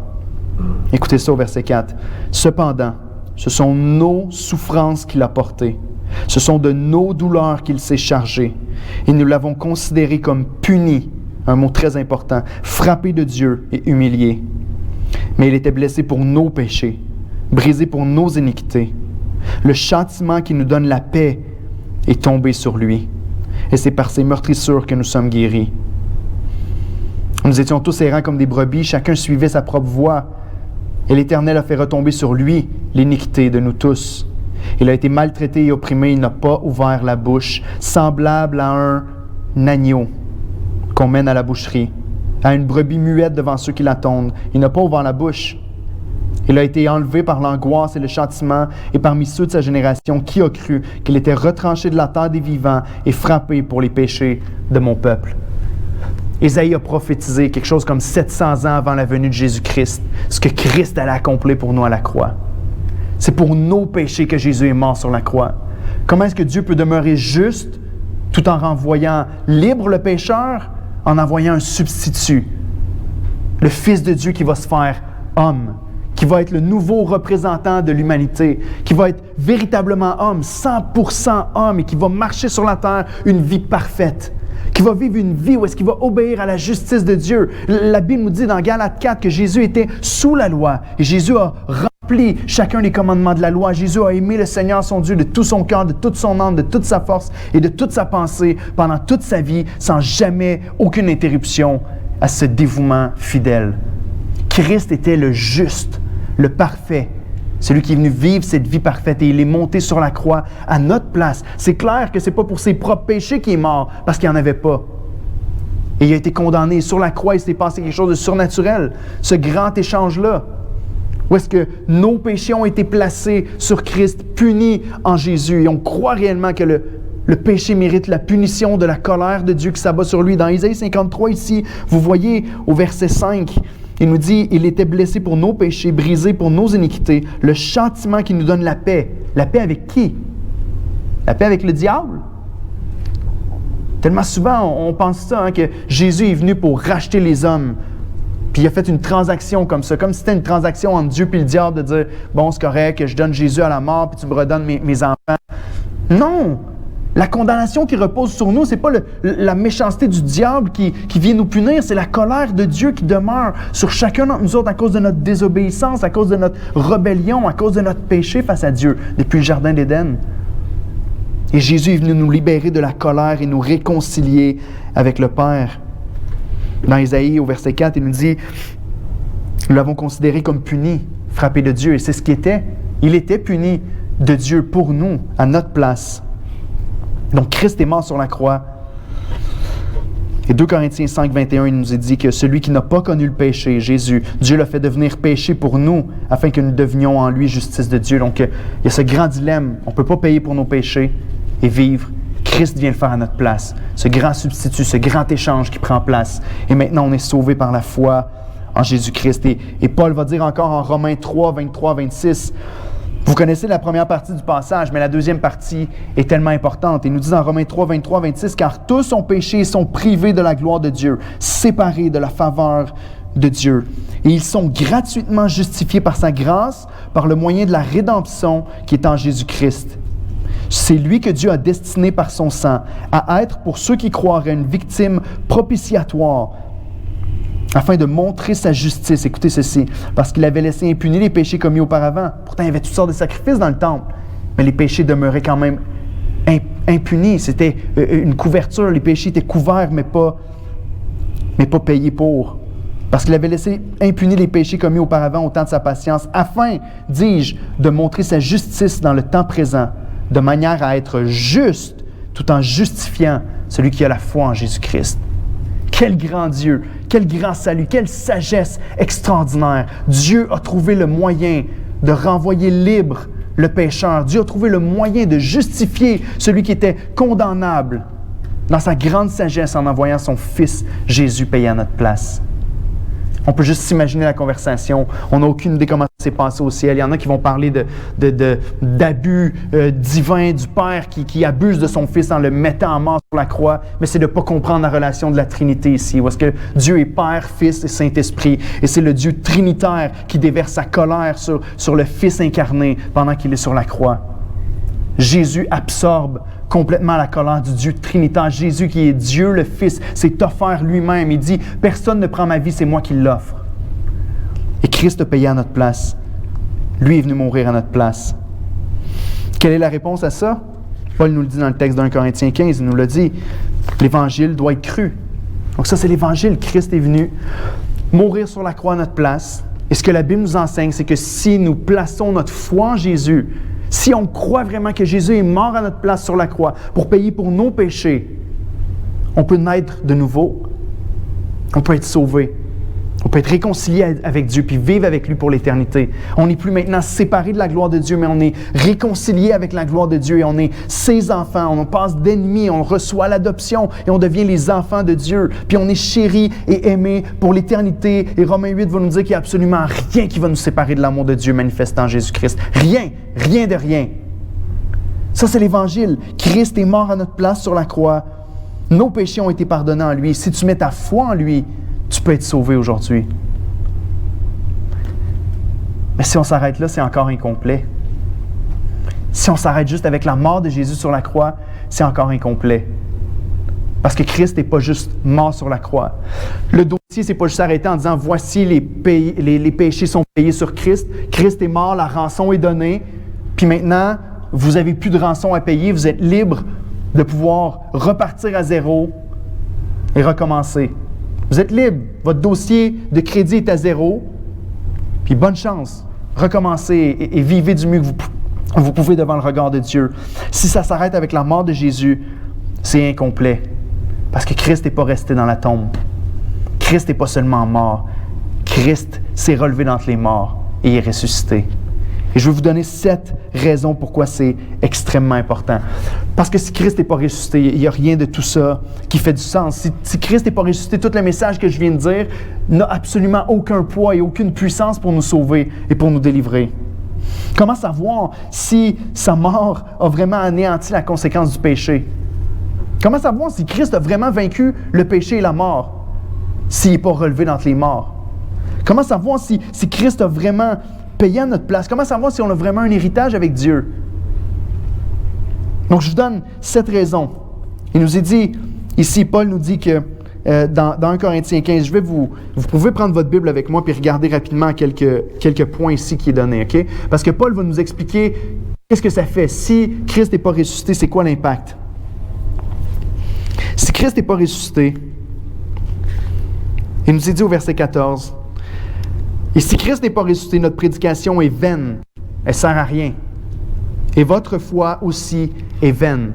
Écoutez ça au verset 4. « Cependant, ce sont nos souffrances qu'il a portées. Ce sont de nos douleurs qu'il s'est chargé. Et nous l'avons considéré comme puni, un mot très important, frappé de Dieu et humilié. Mais il était blessé pour nos péchés, brisé pour nos iniquités. Le châtiment qui nous donne la paix est tombé sur lui. Et c'est par ses meurtrissures que nous sommes guéris. Nous étions tous errants comme des brebis, chacun suivait sa propre voie. Et l'Éternel a fait retomber sur lui l'iniquité de nous tous. Il a été maltraité et opprimé, il n'a pas ouvert la bouche, semblable à un agneau qu'on mène à la boucherie, à une brebis muette devant ceux qui l'attendent. Il n'a pas ouvert la bouche. Il a été enlevé par l'angoisse et le châtiment, et parmi ceux de sa génération, qui a cru qu'il était retranché de la terre des vivants et frappé pour les péchés de mon peuple? Ésaïe a prophétisé quelque chose comme 700 ans avant la venue de Jésus-Christ, ce que Christ allait accomplir pour nous à la croix. C'est pour nos péchés que Jésus est mort sur la croix. Comment est-ce que Dieu peut demeurer juste tout en renvoyant libre le pécheur, en envoyant un substitut, le Fils de Dieu qui va se faire homme, qui va être le nouveau représentant de l'humanité, qui va être véritablement homme, 100% homme, et qui va marcher sur la terre une vie parfaite, qui va vivre une vie où est-ce qu'il va obéir à la justice de Dieu. La Bible nous dit dans Galates 4 que Jésus était sous la loi, et Jésus a rempli chacun des commandements de la loi. Jésus a aimé le Seigneur son Dieu de tout son cœur, de toute son âme, de toute sa force et de toute sa pensée pendant toute sa vie, sans jamais aucune interruption à ce dévouement fidèle. Christ était le juste, le parfait, celui qui est venu vivre cette vie parfaite, et il est monté sur la croix à notre place. C'est clair que ce n'est pas pour ses propres péchés qu'il est mort, parce qu'il n'y en avait pas. Et il a été condamné. Sur la croix, il s'est passé quelque chose de surnaturel, ce grand échange-là, où est-ce que nos péchés ont été placés sur Christ, punis en Jésus, et on croit réellement que le péché mérite la punition de la colère de Dieu qui s'abat sur lui. Dans Isaïe 53, ici, vous voyez au verset 5, il nous dit « Il était blessé pour nos péchés, brisé pour nos iniquités, le châtiment qui nous donne la paix. » La paix avec qui? La paix avec le diable? Tellement souvent, on pense ça, que Jésus est venu pour racheter les hommes. Puis il a fait une transaction comme ça, comme si c'était une transaction entre Dieu et le diable, de dire « Bon, c'est correct, je donne Jésus à la mort, puis tu me redonnes mes enfants. » Non! La condamnation qui repose sur nous, ce n'est pas la méchanceté du diable qui vient nous punir, c'est la colère de Dieu qui demeure sur chacun d'entre nous autres à cause de notre désobéissance, à cause de notre rébellion, à cause de notre péché face à Dieu depuis le Jardin d'Éden. Et Jésus est venu nous libérer de la colère et nous réconcilier avec le Père. Dans Isaïe, au verset 4, il nous dit « Nous l'avons considéré comme puni, frappé de Dieu. » Et c'est ce qu'il était. Il était puni de Dieu pour nous, à notre place. Donc, Christ est mort sur la croix. Et 2 Corinthiens 5, 21, il nous est dit que celui qui n'a pas connu le péché, Jésus, Dieu l'a fait devenir péché pour nous, afin que nous devenions en lui justice de Dieu. Donc, il y a ce grand dilemme. On ne peut pas payer pour nos péchés et vivre. Christ vient le faire à notre place. Ce grand substitut, ce grand échange qui prend place. Et maintenant, on est sauvé par la foi en Jésus-Christ. Et Paul va dire encore en Romains 3, 23, 26, vous connaissez la première partie du passage, mais la deuxième partie est tellement importante. Il nous dit dans Romains 3, 23, 26, « Car tous ont péché et sont privés de la gloire de Dieu, séparés de la faveur de Dieu. Et ils sont gratuitement justifiés par sa grâce, par le moyen de la rédemption qui est en Jésus-Christ. C'est lui que Dieu a destiné par son sang à être, pour ceux qui croiraient, une victime propitiatoire, afin de montrer sa justice. » Écoutez ceci, parce qu'il avait laissé impunis les péchés commis auparavant. Pourtant, il y avait toutes sortes de sacrifices dans le temple, mais les péchés demeuraient quand même impunis. C'était une couverture, les péchés étaient couverts, mais pas payés pour. Parce qu'il avait laissé impunis les péchés commis auparavant au temps de sa patience, afin, dis-je, de montrer sa justice dans le temps présent, de manière à être juste, tout en justifiant celui qui a la foi en Jésus-Christ. Quel grand Dieu, quel grand salut, quelle sagesse extraordinaire. Dieu a trouvé le moyen de renvoyer libre le pécheur. Dieu a trouvé le moyen de justifier celui qui était condamnable dans sa grande sagesse en envoyant son Fils Jésus payer à notre place. On peut juste s'imaginer la conversation. On n'a aucune idée comment ça s'est passé au ciel. Il y en a qui vont parler d'abus divins du Père qui abuse de son Fils en le mettant en mort sur la croix. Mais c'est de ne pas comprendre la relation de la Trinité ici. Où est-ce que Dieu est Père, Fils et Saint-Esprit. Et c'est le Dieu trinitaire qui déverse sa colère sur le Fils incarné pendant qu'il est sur la croix. Jésus absorbe complètement la colère du Dieu trinitaire. Jésus qui est Dieu le Fils s'est offert lui-même. Il dit « Personne ne prend ma vie, c'est moi qui l'offre. » Et Christ a payé à notre place. Lui est venu mourir à notre place. Quelle est la réponse à ça? Paul nous le dit dans le texte d'1 Corinthiens 15, il nous l'a dit. L'Évangile doit être cru. Donc ça, c'est l'Évangile. Christ est venu mourir sur la croix à notre place. Et ce que la Bible nous enseigne, c'est que si nous plaçons notre foi en Jésus, si on croit vraiment que Jésus est mort à notre place sur la croix pour payer pour nos péchés, on peut naître de nouveau. On peut être sauvé. On peut être réconcilié avec Dieu puis vivre avec lui pour l'éternité. On n'est plus maintenant séparé de la gloire de Dieu, mais on est réconcilié avec la gloire de Dieu et on est ses enfants. On passe d'ennemis, on reçoit l'adoption et on devient les enfants de Dieu. Puis on est chéris et aimés pour l'éternité. Et Romains 8 va nous dire qu'il n'y a absolument rien qui va nous séparer de l'amour de Dieu manifesté en Jésus-Christ. Rien, rien de rien. Ça, c'est l'Évangile. Christ est mort à notre place sur la croix. Nos péchés ont été pardonnés en lui. Si tu mets ta foi en lui, tu peux être sauvé aujourd'hui. Mais si on s'arrête là, c'est encore incomplet. Si on s'arrête juste avec la mort de Jésus sur la croix, c'est encore incomplet. Parce que Christ n'est pas juste mort sur la croix. Le dossier, c'est pas juste arrêté en disant « Voici les péchés sont payés sur Christ. Christ est mort, la rançon est donnée. Puis maintenant, vous n'avez plus de rançon à payer. Vous êtes libre de pouvoir repartir à zéro et recommencer. Vous êtes libre. Votre dossier de crédit est à zéro. Puis bonne chance. Recommencez et vivez du mieux que vous pouvez devant le regard de Dieu. Si ça s'arrête avec la mort de Jésus, c'est incomplet. Parce que Christ n'est pas resté dans la tombe. Christ n'est pas seulement mort. Christ s'est relevé d'entre les morts et est ressuscité. Et je vais vous donner 7 raisons pourquoi c'est extrêmement important. Parce que si Christ n'est pas ressuscité, il n'y a rien de tout ça qui fait du sens. Si Christ n'est pas ressuscité, tout le message que je viens de dire n'a absolument aucun poids et aucune puissance pour nous sauver et pour nous délivrer. Comment savoir si sa mort a vraiment anéanti la conséquence du péché? Comment savoir si Christ a vraiment vaincu le péché et la mort s'il n'est pas relevé d'entre les morts? Comment savoir si Christ a vraiment payé à notre place? Comment savoir si on a vraiment un héritage avec Dieu? Donc, je vous donne 7 raisons. Il nous est dit, ici, Paul nous dit que dans 1 Corinthiens 15, vous pouvez prendre votre Bible avec moi et regarder rapidement quelques points ici qui est donné, OK? Parce que Paul va nous expliquer qu'est-ce que ça fait. Si Christ n'est pas ressuscité, c'est quoi l'impact? Si Christ n'est pas ressuscité, il nous est dit au verset 14, « Et si Christ n'est pas ressuscité, notre prédication est vaine, elle ne sert à rien. Et votre foi aussi est vaine. »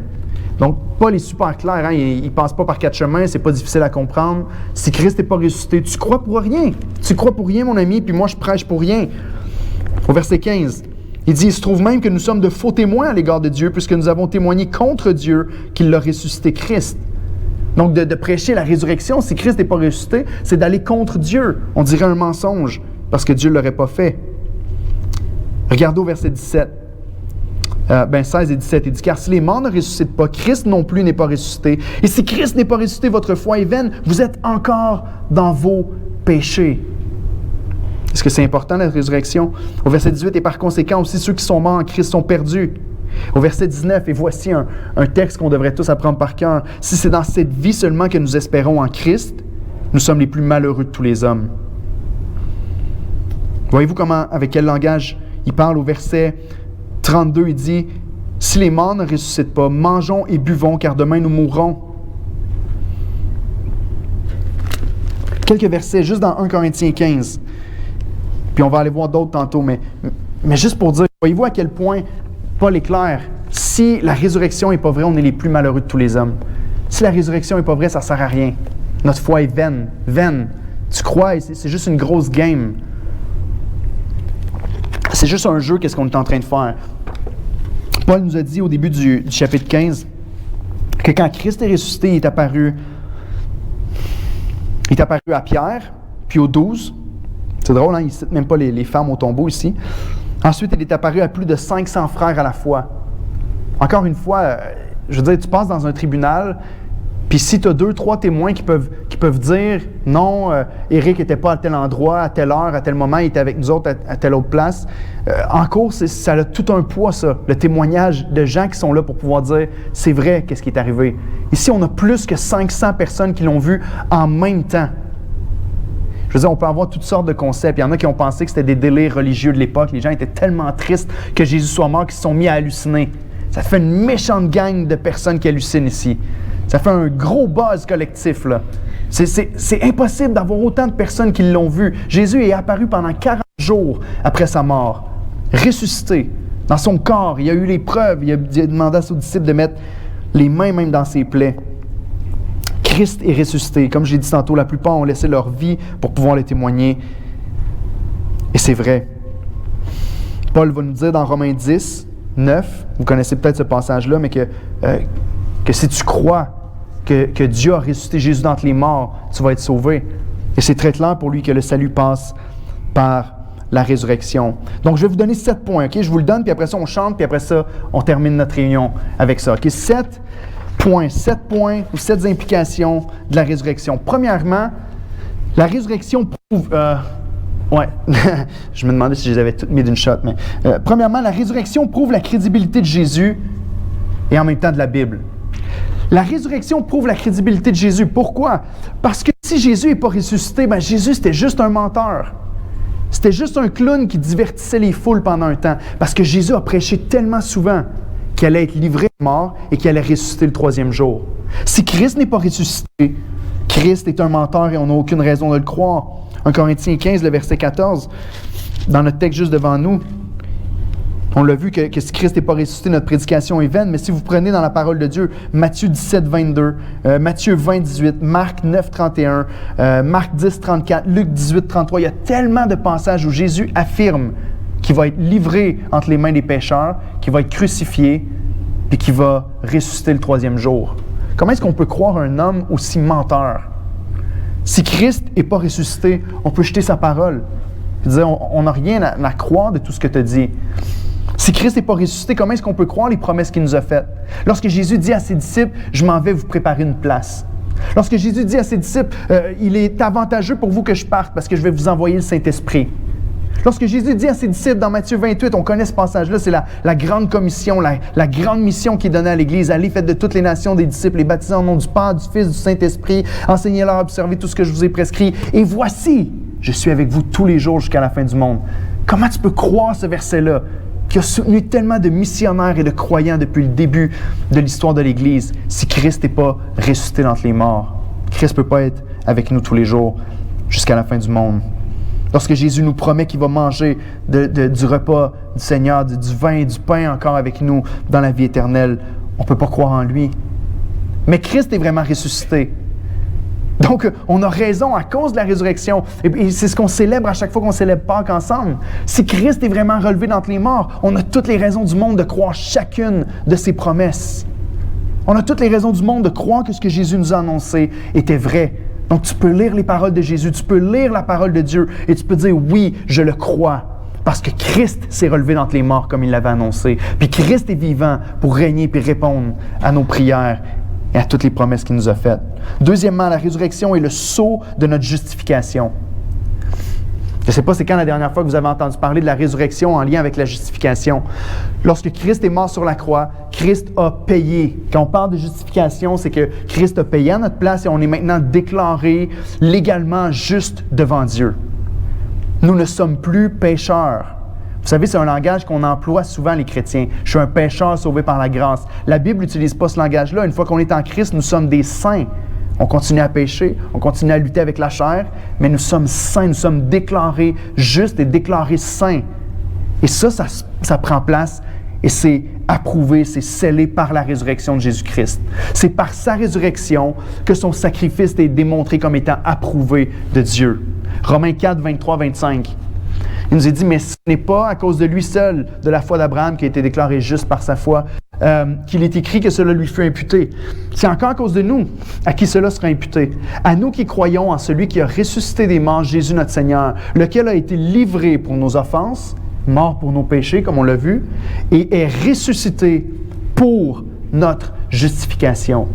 Donc, Paul est super clair, hein? Il ne passe pas par 4 chemins, c'est pas difficile à comprendre. Si Christ n'est pas ressuscité, tu crois pour rien. Tu crois pour rien, mon ami, puis moi je prêche pour rien. Au verset 15, il dit, « Il se trouve même que nous sommes de faux témoins à l'égard de Dieu, puisque nous avons témoigné contre Dieu qu'il a ressuscité Christ. » Donc, de prêcher la résurrection, si Christ n'est pas ressuscité, c'est d'aller contre Dieu. On dirait un mensonge, parce que Dieu ne l'aurait pas fait. Regardez au verset 17. 16 et 17, il dit « Car si les morts ne ressuscitent pas, Christ non plus n'est pas ressuscité. Et si Christ n'est pas ressuscité, votre foi est vaine. Vous êtes encore dans vos péchés. » Est-ce que c'est important, la résurrection? Au verset 18, « Et par conséquent, aussi ceux qui sont morts en Christ sont perdus. » Au verset 19, et voici un texte qu'on devrait tous apprendre par cœur. « Si c'est dans cette vie seulement que nous espérons en Christ, nous sommes les plus malheureux de tous les hommes. » Voyez-vous avec quel langage il parle au verset 32, il dit « Si les morts ne ressuscitent pas, mangeons et buvons, car demain nous mourrons. » Quelques versets, juste dans 1 Corinthiens 15. Puis on va aller voir d'autres tantôt, mais juste pour dire, voyez-vous à quel point Paul est clair. Si la résurrection n'est pas vraie, on est les plus malheureux de tous les hommes. Si la résurrection n'est pas vraie, ça ne sert à rien. Notre foi est vaine. Vaine. Tu crois, c'est juste une grosse game. C'est juste un jeu, qu'est-ce qu'on est en train de faire. Paul nous a dit au début du chapitre 15 que quand Christ est ressuscité, il est apparu à Pierre, puis aux 12. C'est drôle, hein? Il ne cite même pas les femmes au tombeau ici. Ensuite, il est apparu à plus de 500 frères à la fois. Encore une fois, je veux dire, tu passes dans un tribunal, puis si tu as 2-3 témoins qui peuvent dire « Non, Éric n'était pas à tel endroit, à telle heure, à tel moment, il était avec nous autres à telle autre place. » En cours, ça a tout un poids, ça, le témoignage de gens qui sont là pour pouvoir dire « C'est vrai, qu'est-ce qui est arrivé. » Ici, on a plus que 500 personnes qui l'ont vu en même temps. Je veux dire, on peut avoir toutes sortes de concepts. Il y en a qui ont pensé que c'était des délires religieux de l'époque. Les gens étaient tellement tristes que Jésus soit mort qu'ils se sont mis à halluciner. Ça fait une méchante gang de personnes qui hallucinent ici. Ça fait un gros buzz collectif, là. C'est impossible d'avoir autant de personnes qui l'ont vu. Jésus est apparu pendant 40 jours après sa mort, ressuscité dans son corps. Il a eu les preuves. Il a demandé à ses disciples de mettre les mains même dans ses plaies. Christ est ressuscité. Comme j'ai dit tantôt, la plupart ont laissé leur vie pour pouvoir le témoigner. Et c'est vrai. Paul va nous dire dans Romains 10, 9, vous connaissez peut-être ce passage-là, mais que si tu crois que Dieu a ressuscité Jésus d'entre les morts, tu vas être sauvé. Et c'est très clair pour lui que le salut passe par la résurrection. Donc, je vais vous donner 7 points, OK? Je vous le donne, puis après ça, on chante, puis après ça, on termine notre réunion avec ça, OK? 7 points ou 7 implications de la résurrection. Premièrement, la résurrection prouve... je me demandais si je les avais toutes mis d'une shot, mais... premièrement, la résurrection prouve la crédibilité de Jésus et en même temps de la Bible. La résurrection prouve la crédibilité de Jésus. Pourquoi? Parce que si Jésus n'est pas ressuscité, Jésus, c'était juste un menteur. C'était juste un clown qui divertissait les foules pendant un temps. Parce que Jésus a prêché tellement souvent qu'il allait être livré à la mort et qu'il allait ressusciter le 3e jour. Si Christ n'est pas ressuscité, Christ est un menteur et on n'a aucune raison de le croire. 1 Corinthiens 15, le verset 14, dans notre texte juste devant nous, on l'a vu que si Christ n'est pas ressuscité, notre prédication est vaine, mais si vous prenez dans la parole de Dieu, Matthieu 17, 22, Matthieu 20, 18, Marc 9, 31, Marc 10, 34, Luc 18, 33, il y a tellement de passages où Jésus affirme qu'il va être livré entre les mains des pécheurs, qu'il va être crucifié, puis qu'il va ressusciter le 3e jour. Comment est-ce qu'on peut croire un homme aussi menteur? Si Christ n'est pas ressuscité, on peut jeter sa parole. Dire, on n'a rien à croire de tout ce que tu as dit. Si Christ n'est pas ressuscité, comment est-ce qu'on peut croire les promesses qu'il nous a faites? Lorsque Jésus dit à ses disciples, « Je m'en vais vous préparer une place ». Lorsque Jésus dit à ses disciples, « Il est avantageux pour vous que je parte parce que je vais vous envoyer le Saint-Esprit ». Lorsque Jésus dit à ses disciples dans Matthieu 28, on connaît ce passage-là, c'est la grande commission, la grande mission qui est donnée à l'Église. Allez, faites de toutes les nations des disciples, les baptisez en nom du Père, du Fils, du Saint-Esprit, enseignez-leur à observer tout ce que je vous ai prescrit. Et voici, je suis avec vous tous les jours jusqu'à la fin du monde. Comment tu peux croire ce verset-là, qui a soutenu tellement de missionnaires et de croyants depuis le début de l'histoire de l'Église, si Christ n'est pas ressuscité d'entre les morts? Christ ne peut pas être avec nous tous les jours jusqu'à la fin du monde. Lorsque Jésus nous promet qu'il va manger du repas du Seigneur, du vin et du pain encore avec nous dans la vie éternelle, on ne peut pas croire en lui. Mais Christ est vraiment ressuscité. Donc, on a raison à cause de la résurrection. Et c'est ce qu'on célèbre à chaque fois qu'on célèbre Pâques ensemble. Si Christ est vraiment relevé d'entre les morts, on a toutes les raisons du monde de croire chacune de ses promesses. On a toutes les raisons du monde de croire que ce que Jésus nous a annoncé était vrai. Donc, tu peux lire les paroles de Jésus, tu peux lire la parole de Dieu et tu peux dire « Oui, je le crois ». Parce que Christ s'est relevé d'entre les morts comme il l'avait annoncé. Puis Christ est vivant pour régner et répondre à nos prières et à toutes les promesses qu'il nous a faites. Deuxièmement, la résurrection est le sceau de notre justification. Je ne sais pas c'est quand la dernière fois que vous avez entendu parler de la résurrection en lien avec la justification. Lorsque Christ est mort sur la croix, Christ a payé. Quand on parle de justification, c'est que Christ a payé à notre place et on est maintenant déclaré légalement juste devant Dieu. Nous ne sommes plus pécheurs. Vous savez, c'est un langage qu'on emploie souvent, les chrétiens. Je suis un pécheur sauvé par la grâce. La Bible n'utilise pas ce langage-là. Une fois qu'on est en Christ, nous sommes des saints. On continue à pécher, on continue à lutter avec la chair, mais nous sommes saints, nous sommes déclarés justes et déclarés saints. Et ça prend place et c'est approuvé, c'est scellé par la résurrection de Jésus-Christ. C'est par sa résurrection que son sacrifice est démontré comme étant approuvé de Dieu. Romains 4, 23, 25. Il nous est dit, mais ce n'est pas à cause de lui seul, de la foi d'Abraham qui a été déclaré juste par sa foi, qu'il est écrit que cela lui fut imputé. C'est encore à cause de nous à qui cela sera imputé. À nous qui croyons en celui qui a ressuscité des morts, Jésus notre Seigneur, lequel a été livré pour nos offenses, mort pour nos péchés, comme on l'a vu, et est ressuscité pour notre justification.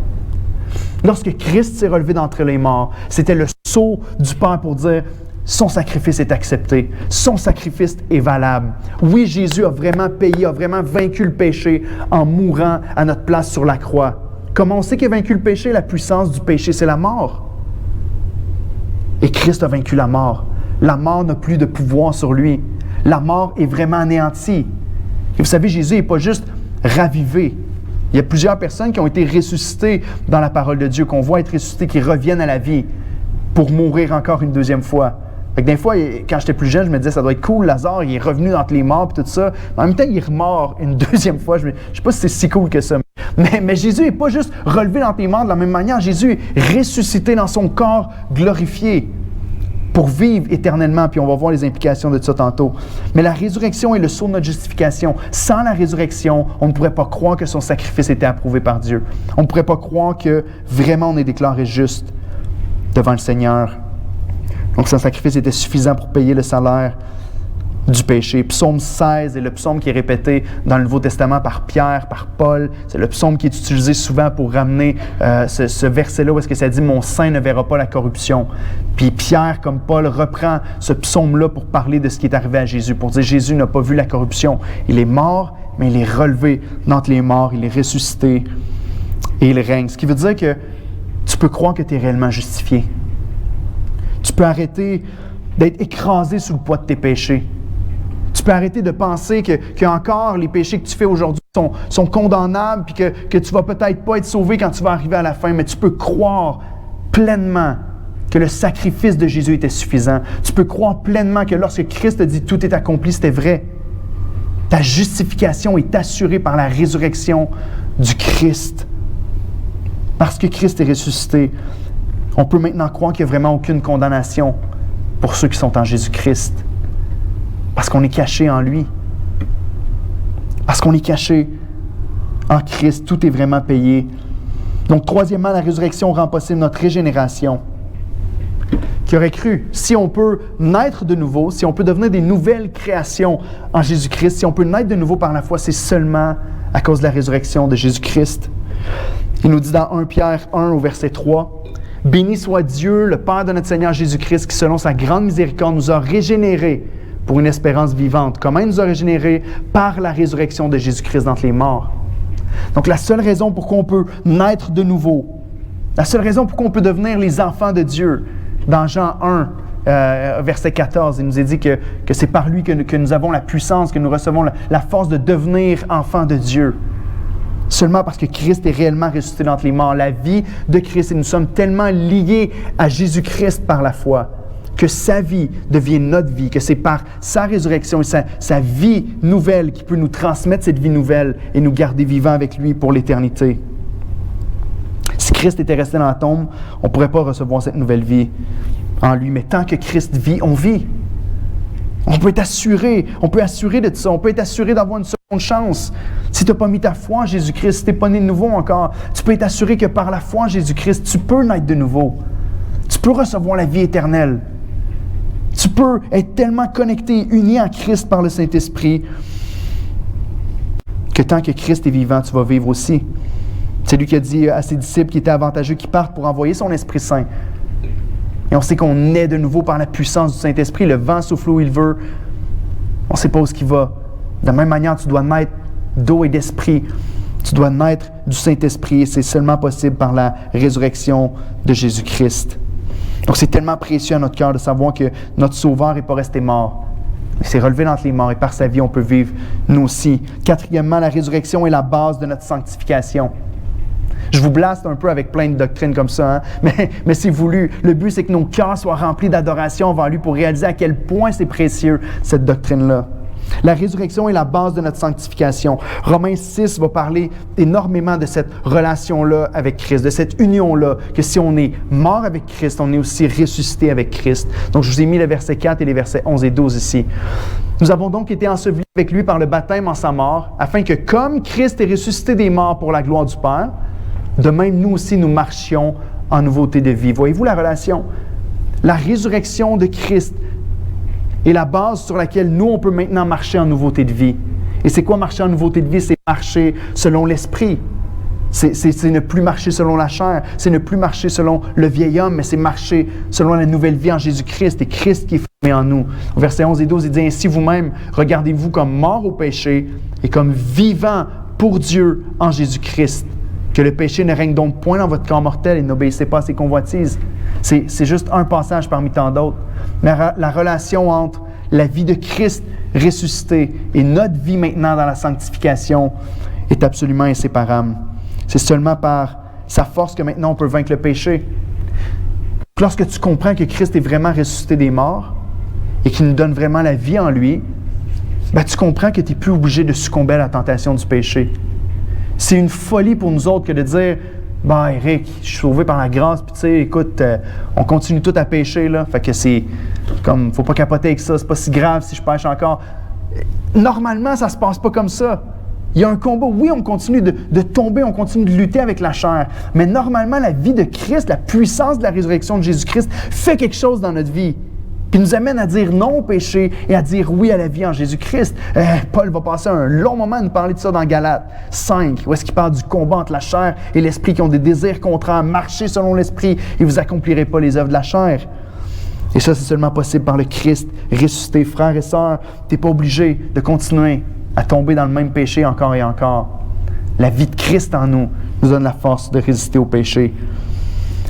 Lorsque Christ s'est relevé d'entre les morts, c'était le sceau du Père pour dire son sacrifice est accepté, son sacrifice est valable. Oui, Jésus a vraiment payé, a vraiment vaincu le péché en mourant à notre place sur la croix. Comment on sait qu'il a vaincu le péché? La puissance du péché, c'est la mort. Et Christ a vaincu la mort. La mort n'a plus de pouvoir sur lui. La mort est vraiment anéantie. Et vous savez, Jésus n'est pas juste ravivé. Il y a plusieurs personnes qui ont été ressuscitées dans la parole de Dieu, qu'on voit être ressuscitées, qui reviennent à la vie pour mourir encore une deuxième fois. Fait que des fois, quand j'étais plus jeune, je me disais, ça doit être cool, Lazare, il est revenu d'entre les morts et tout ça. Mais en même temps, il est mort une deuxième fois. Je ne sais pas si c'est si cool que ça. Mais Jésus n'est pas juste relevé dans tes morts de la même manière. Jésus est ressuscité dans son corps glorifié pour vivre éternellement. Puis on va voir les implications de ça tantôt. Mais la résurrection est le sceau de notre justification. Sans la résurrection, on ne pourrait pas croire que son sacrifice était approuvé par Dieu. On ne pourrait pas croire que vraiment on est déclaré juste devant le Seigneur. Donc son sacrifice était suffisant pour payer le salaire du péché. Psaume 16 est le psaume qui est répété dans le Nouveau Testament par Pierre, par Paul. C'est le psaume qui est utilisé souvent pour ramener ce verset-là où est-ce que ça dit « Mon sein ne verra pas la corruption ». Puis Pierre, comme Paul, reprend ce psaume-là pour parler de ce qui est arrivé à Jésus, pour dire « Jésus n'a pas vu la corruption. Il est mort, mais il est relevé d'entre les morts, il est ressuscité et il règne ». Ce qui veut dire que tu peux croire que tu es réellement justifié. Tu peux arrêter d'être écrasé sous le poids de tes péchés. Tu peux arrêter de penser que encore les péchés que tu fais aujourd'hui sont condamnables puis que tu ne vas peut-être pas être sauvé quand tu vas arriver à la fin, mais tu peux croire pleinement que le sacrifice de Jésus était suffisant. Tu peux croire pleinement que lorsque Christ a dit « tout est accompli », c'était vrai. Ta justification est assurée par la résurrection du Christ. Parce que Christ est ressuscité, on peut maintenant croire qu'il n'y a vraiment aucune condamnation pour ceux qui sont en Jésus-Christ. Parce qu'on est caché en lui. Parce qu'on est caché en Christ. Tout est vraiment payé. Donc, troisièmement, la résurrection rend possible notre régénération. Qui aurait cru, si on peut naître de nouveau, si on peut devenir des nouvelles créations en Jésus-Christ, si on peut naître de nouveau par la foi, c'est seulement à cause de la résurrection de Jésus-Christ. Il nous dit dans 1 Pierre 1 au verset 3, « Béni soit Dieu, le Père de notre Seigneur Jésus-Christ, qui selon sa grande miséricorde nous a régénérés pour une espérance vivante. » Comment il nous a régénérés? Par la résurrection de Jésus-Christ d'entre les morts. Donc la seule raison pourquoi on peut naître de nouveau, la seule raison pourquoi on peut devenir les enfants de Dieu, dans Jean 1, verset 14, il nous est dit que c'est par lui que nous avons la puissance, que nous recevons la force de devenir enfants de Dieu. Seulement parce que Christ est réellement ressuscité d'entre les morts. La vie de Christ, et nous sommes tellement liés à Jésus-Christ par la foi, que sa vie devient notre vie, que c'est par sa résurrection et sa vie nouvelle qui peut nous transmettre cette vie nouvelle et nous garder vivants avec lui pour l'éternité. Si Christ était resté dans la tombe, on ne pourrait pas recevoir cette nouvelle vie en lui. Mais tant que Christ vit, on vit. On peut être assuré de ça, on peut être assuré d'avoir une seconde chance. Si tu n'as pas mis ta foi en Jésus-Christ, si tu n'es pas né de nouveau encore, tu peux être assuré que par la foi en Jésus-Christ, tu peux naître de nouveau. Tu peux recevoir la vie éternelle. Tu peux être tellement connecté, uni à Christ par le Saint-Esprit, que tant que Christ est vivant, tu vas vivre aussi. C'est lui qui a dit à ses disciples qu'il était avantageux qu'ils partent pour envoyer son Esprit Saint. Et on sait qu'on naît de nouveau par la puissance du Saint-Esprit. Le vent souffle où il veut. On ne sait pas où il va. De la même manière, tu dois naître d'eau et d'esprit. Tu dois naître du Saint-Esprit. Et c'est seulement possible par la résurrection de Jésus-Christ. Donc c'est tellement précieux à notre cœur de savoir que notre Sauveur n'est pas resté mort. Il s'est relevé d'entre les morts et par sa vie, on peut vivre nous aussi. Quatrièmement, la résurrection est la base de notre sanctification. Je vous blaste un peu avec plein de doctrines comme ça, hein? Mais c'est voulu. Le but, c'est que nos cœurs soient remplis d'adoration envers lui pour réaliser à quel point c'est précieux, cette doctrine-là. La résurrection est la base de notre sanctification. Romains 6 va parler énormément de cette relation-là avec Christ, de cette union-là, que si on est mort avec Christ, on est aussi ressuscité avec Christ. Donc, je vous ai mis les versets 4 et les versets 11 et 12 ici. Nous avons donc été ensevelis avec lui par le baptême en sa mort, afin que comme Christ est ressuscité des morts pour la gloire du Père, de même nous aussi nous marchions en nouveauté de vie. Voyez-vous la relation? La résurrection de Christ est la base sur laquelle nous, on peut maintenant marcher en nouveauté de vie. Et c'est quoi marcher en nouveauté de vie? C'est marcher selon l'Esprit. C'est ne plus marcher selon la chair. C'est ne plus marcher selon le vieil homme, mais c'est marcher selon la nouvelle vie en Jésus-Christ et Christ qui est formé en nous. Au verset 11 et 12, il dit « Ainsi vous-même, regardez-vous comme morts au péché et comme vivants pour Dieu en Jésus-Christ. Que le péché ne règne donc point dans votre corps mortel et n'obéissez pas à ses convoitises. » C'est juste un passage parmi tant d'autres. Mais la relation entre la vie de Christ ressuscité et notre vie maintenant dans la sanctification est absolument inséparable. C'est seulement par sa force que maintenant on peut vaincre le péché. Lorsque tu comprends que Christ est vraiment ressuscité des morts et qu'il nous donne vraiment la vie en lui, ben tu comprends que tu n'es plus obligé de succomber à la tentation du péché. C'est une folie pour nous autres que de dire « Ben, Eric, je suis sauvé par la grâce, puis tu sais, écoute, on continue tout à pécher, là. Fait que c'est comme, faut pas capoter avec ça, c'est pas si grave si je pêche encore. » Normalement, ça se passe pas comme ça. Il y a un combat. Oui, on continue de tomber, on continue de lutter avec la chair. Mais normalement, la vie de Christ, la puissance de la résurrection de Jésus-Christ fait quelque chose dans notre vie. Puis nous amène à dire non au péché et à dire oui à la vie en Jésus-Christ. Paul va passer un long moment à nous parler de ça dans Galates 5, où est-ce qu'il parle du combat entre la chair et l'esprit qui ont des désirs contraires. Marchez selon l'esprit et vous n'accomplirez pas les œuvres de la chair. Et ça, c'est seulement possible par le Christ ressuscité. Frères et sœurs, tu n'es pas obligé de continuer à tomber dans le même péché encore et encore. La vie de Christ en nous donne la force de résister au péché.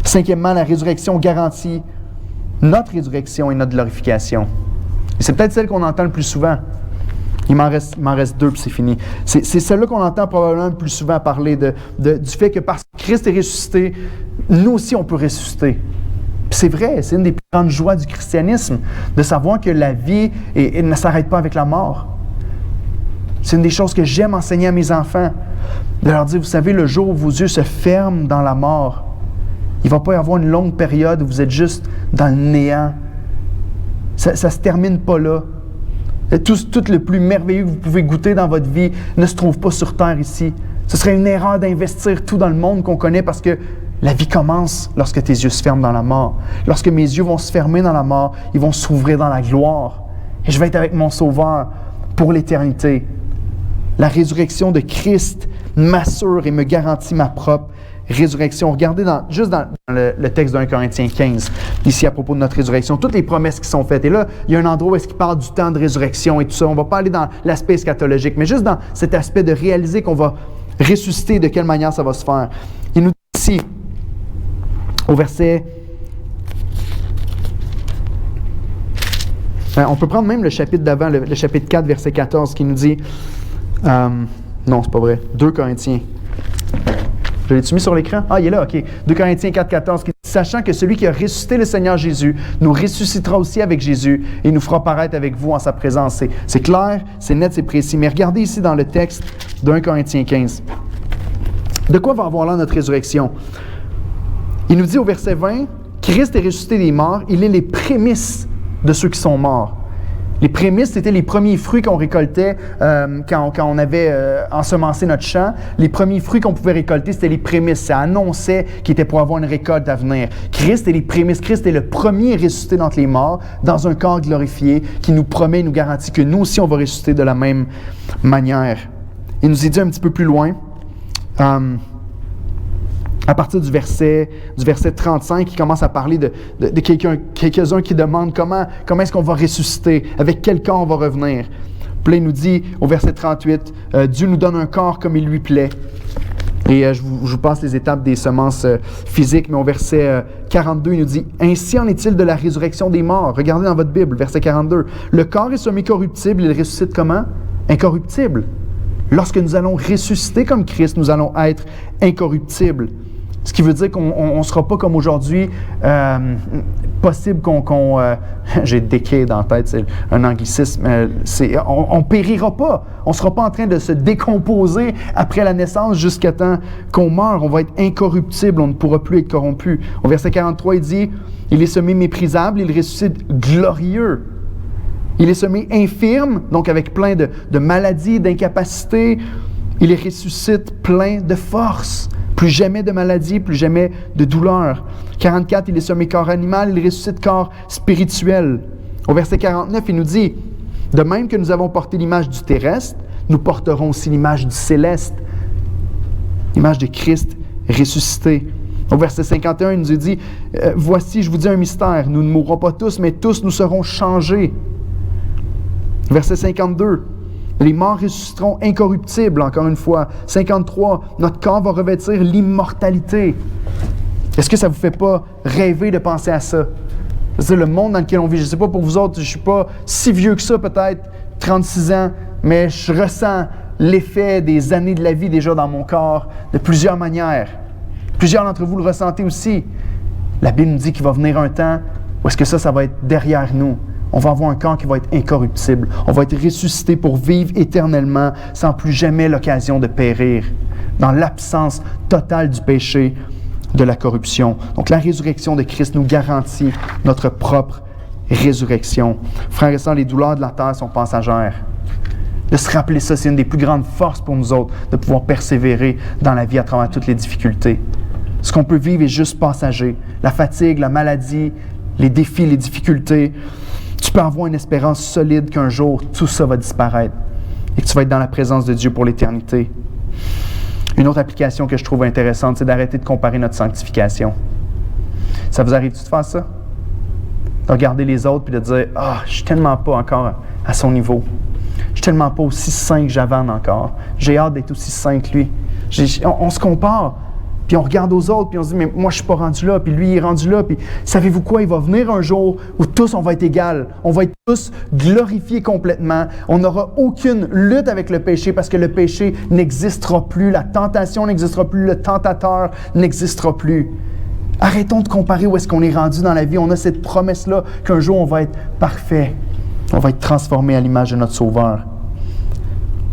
Cinquièmement, la résurrection garantit notre résurrection et notre glorification. Et c'est peut-être celle qu'on entend le plus souvent. Il m'en reste deux, puis c'est fini. C'est celle-là qu'on entend probablement le plus souvent parler du fait que parce que Christ est ressuscité, nous aussi on peut ressusciter. Puis c'est vrai, c'est une des plus grandes joies du christianisme, de savoir que la vie ne s'arrête pas avec la mort. C'est une des choses que j'aime enseigner à mes enfants, de leur dire, vous savez, le jour où vos yeux se ferment dans la mort, il ne va pas y avoir une longue période où vous êtes juste dans le néant. Ça ne se termine pas là. Tout le plus merveilleux que vous pouvez goûter dans votre vie ne se trouve pas sur terre ici. Ce serait une erreur d'investir tout dans le monde qu'on connaît parce que la vie commence lorsque tes yeux se ferment dans la mort. Lorsque mes yeux vont se fermer dans la mort, ils vont s'ouvrir dans la gloire. Et je vais être avec mon Sauveur pour l'éternité. La résurrection de Christ m'assure et me garantit ma propre résurrection. Regardez juste dans le texte de 1 Corinthiens 15, ici à propos de notre résurrection, toutes les promesses qui sont faites. Et là, il y a un endroit où est-ce qu'il parle du temps de résurrection et tout ça. On ne va pas aller dans l'aspect eschatologique, mais juste dans cet aspect de réaliser qu'on va ressusciter, de quelle manière ça va se faire. Il nous dit ici, au verset... on peut prendre même le chapitre d'avant, le chapitre 4, verset 14, qui nous dit... non, c'est pas vrai. 2 Corinthiens. Je l'ai-tu mis sur l'écran? Ah, il est là, OK. 2 Corinthiens 4, 14, qui dit, sachant que celui qui a ressuscité le Seigneur Jésus nous ressuscitera aussi avec Jésus et nous fera paraître avec vous en sa présence. C'est clair, c'est net, c'est précis. Mais regardez ici dans le texte de 1 Corinthiens 15. De quoi va avoir là notre résurrection? Il nous dit au verset 20, Christ est ressuscité des morts, il est les prémices de ceux qui sont morts. Les prémices, c'était les premiers fruits qu'on récoltait quand on avait ensemencé notre champ. Les premiers fruits qu'on pouvait récolter, c'était les prémices. Ça annonçait qu'il était pour avoir une récolte à venir. Christ est les prémices. Christ est le premier ressuscité d'entre les morts dans un corps glorifié qui nous promet et nous garantit que nous aussi, on va ressusciter de la même manière. Il nous est dit un petit peu plus loin, à partir du verset 35, il commence à parler de quelques-uns qui demandent comment est-ce qu'on va ressusciter, avec quel corps on va revenir. Puis là, il nous dit au verset 38, Dieu nous donne un corps comme il lui plaît. Et je vous passe les étapes des semences physiques, mais au verset 42, il nous dit « Ainsi en est-il de la résurrection des morts. » Regardez dans votre Bible, verset 42. « Le corps est semi-corruptible, il ressuscite comment? Incorruptible. Lorsque nous allons ressusciter comme Christ, nous allons être incorruptibles. » Ce qui veut dire qu'on ne sera pas comme aujourd'hui, possible qu'on j'ai decay dans la tête, c'est un anglicisme, on ne périra pas. On ne sera pas en train de se décomposer après la naissance jusqu'à temps qu'on meure. On va être incorruptible, on ne pourra plus être corrompu. Au verset 43, il dit, « Il est semé méprisable, il ressuscite glorieux. » Il est semé infirme, donc avec plein de maladies, d'incapacités. Il est ressuscite plein de force. Plus jamais de maladie, plus jamais de douleur. 44, il est semé corps animal, il ressuscite corps spirituel. Au verset 49, il nous dit, « De même que nous avons porté l'image du terrestre, nous porterons aussi l'image du céleste. » L'image de Christ ressuscité. Au verset 51, il nous dit, « Voici, je vous dis un mystère, nous ne mourrons pas tous, mais tous nous serons changés. » Verset 52, les morts ressusciteront incorruptibles, encore une fois. 53, notre corps va revêtir l'immortalité. Est-ce que ça ne vous fait pas rêver de penser à ça? C'est le monde dans lequel on vit. Je ne sais pas pour vous autres, je ne suis pas si vieux que ça, peut-être 36 ans, mais je ressens l'effet des années de la vie déjà dans mon corps de plusieurs manières. Plusieurs d'entre vous le ressentez aussi. La Bible nous dit qu'il va venir un temps où est-ce que ça va être derrière nous. On va avoir un corps qui va être incorruptible. On va être ressuscité pour vivre éternellement sans plus jamais l'occasion de périr, dans l'absence totale du péché, de la corruption. Donc la résurrection de Christ nous garantit notre propre résurrection. Frères et sœurs, les douleurs de la terre sont passagères. De se rappeler ça, c'est une des plus grandes forces pour nous autres, de pouvoir persévérer dans la vie à travers toutes les difficultés. Ce qu'on peut vivre est juste passager. La fatigue, la maladie, les défis, les difficultés. Tu peux avoir une espérance solide qu'un jour, tout ça va disparaître et que tu vas être dans la présence de Dieu pour l'éternité. Une autre application que je trouve intéressante, c'est d'arrêter de comparer notre sanctification. Ça vous arrive-tu de faire ça? De regarder les autres et de dire « Ah, je suis tellement pas encore à son niveau. Je suis tellement pas aussi saint que j'avance encore. J'ai hâte d'être aussi saint que lui. » On se compare, puis on regarde aux autres, puis on se dit « Mais moi, je suis pas rendu là, puis lui, il est rendu là. » Puis savez-vous quoi? Il va venir un jour où tous, on va être égales. On va être tous glorifiés complètement. On n'aura aucune lutte avec le péché parce que le péché n'existera plus. La tentation n'existera plus. Le tentateur n'existera plus. Arrêtons de comparer où est-ce qu'on est rendu dans la vie. On a cette promesse-là qu'un jour, on va être parfait. On va être transformé à l'image de notre Sauveur.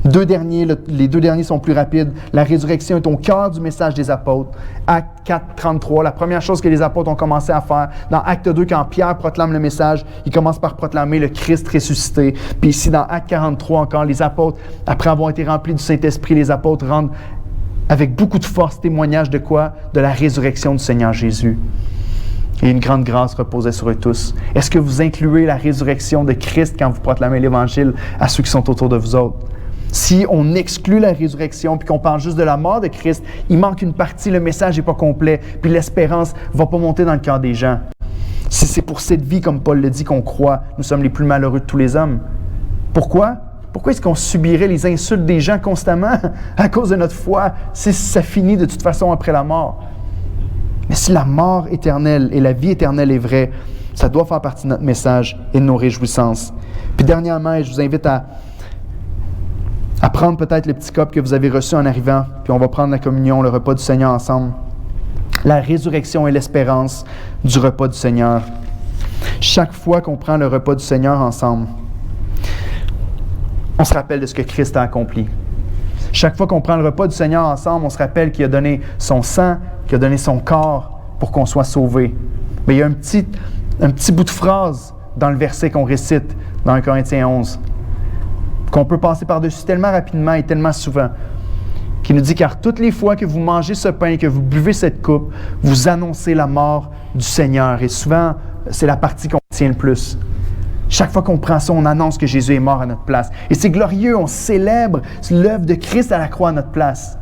Les deux derniers sont plus rapides. La résurrection est au cœur du message des apôtres. Acte 4, 33, la première chose que les apôtres ont commencé à faire. Dans Acte 2, quand Pierre proclame le message, il commence par proclamer le Christ ressuscité. Puis ici, dans Acte 43 encore, les apôtres, après avoir été remplis du Saint-Esprit, les apôtres rendent avec beaucoup de force témoignage de quoi? De la résurrection du Seigneur Jésus. Et une grande grâce reposait sur eux tous. Est-ce que vous incluez la résurrection de Christ quand vous proclamez l'Évangile à ceux qui sont autour de vous autres? Si on exclut la résurrection puis qu'on parle juste de la mort de Christ, il manque une partie, le message n'est pas complet, puis l'espérance ne va pas monter dans le cœur des gens. Si c'est pour cette vie, comme Paul le dit, qu'on croit, nous sommes les plus malheureux de tous les hommes. Pourquoi? Pourquoi est-ce qu'on subirait les insultes des gens constamment à cause de notre foi si ça finit de toute façon après la mort? Mais si la mort éternelle et la vie éternelle est vraie, ça doit faire partie de notre message et de nos réjouissances. Puis dernièrement, je vous invite à prendre peut-être le petit cup que vous avez reçu en arrivant, puis on va prendre la communion, le repas du Seigneur ensemble. La résurrection et l'espérance du repas du Seigneur. Chaque fois qu'on prend le repas du Seigneur ensemble, on se rappelle de ce que Christ a accompli. Chaque fois qu'on prend le repas du Seigneur ensemble, on se rappelle qu'il a donné son sang, qu'il a donné son corps pour qu'on soit sauvés. Mais il y a un petit bout de phrase dans le verset qu'on récite dans 1 Corinthiens 11, qu'on peut passer par-dessus tellement rapidement et tellement souvent, qui nous dit « Car toutes les fois que vous mangez ce pain, que vous buvez cette coupe, vous annoncez la mort du Seigneur. » Et souvent, c'est la partie qu'on retient le plus. Chaque fois qu'on prend ça, on annonce que Jésus est mort à notre place. Et c'est glorieux, on célèbre l'œuvre de Christ à la croix à notre place.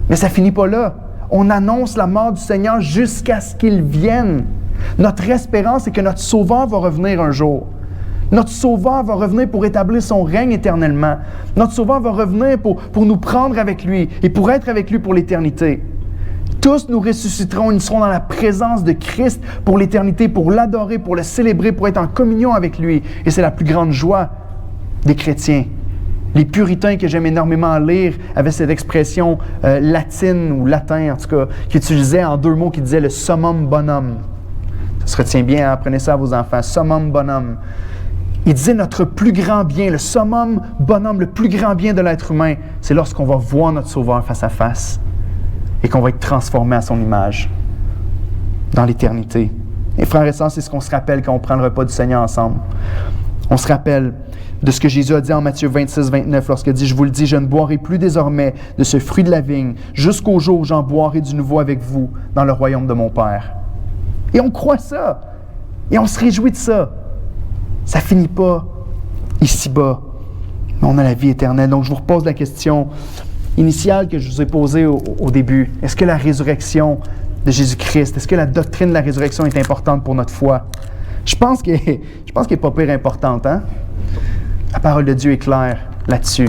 Mais ça ne finit pas là. On annonce la mort du Seigneur jusqu'à ce qu'il vienne. Notre espérance est que notre Sauveur va revenir un jour. Notre Sauveur va revenir pour établir son règne éternellement. Notre Sauveur va revenir pour nous prendre avec lui et pour être avec lui pour l'éternité. Tous nous ressusciterons et nous serons dans la présence de Christ pour l'éternité, pour l'adorer, pour le célébrer, pour être en communion avec lui. Et c'est la plus grande joie des chrétiens. Les puritains que j'aime énormément lire avaient cette expression latine ou latin en tout cas, qui utilisait en deux mots, qui disait le summum bonum. Ça se retient bien, hein? Apprenez ça à vos enfants. Summum bonum. Il disait notre plus grand bien, le summum bonum, le plus grand bien de l'être humain, c'est lorsqu'on va voir notre Sauveur face à face et qu'on va être transformé à son image dans l'éternité. Et frères et sœurs, c'est ce qu'on se rappelle quand on prend le repas du Seigneur ensemble. On se rappelle de ce que Jésus a dit en Matthieu 26, 29, lorsqu'il dit « Je vous le dis, je ne boirai plus désormais de ce fruit de la vigne, jusqu'au jour où j'en boirai du nouveau avec vous dans le royaume de mon Père. » Et on croit ça. Et on se réjouit de ça. Ça ne finit pas ici-bas. Mais on a la vie éternelle. Donc, je vous repose la question initiale que je vous ai posée au début. Est-ce que la résurrection de Jésus-Christ, est-ce que la doctrine de la résurrection est importante pour notre foi? Je pense qu'elle n'est pas pire importante, hein? La parole de Dieu est claire là-dessus.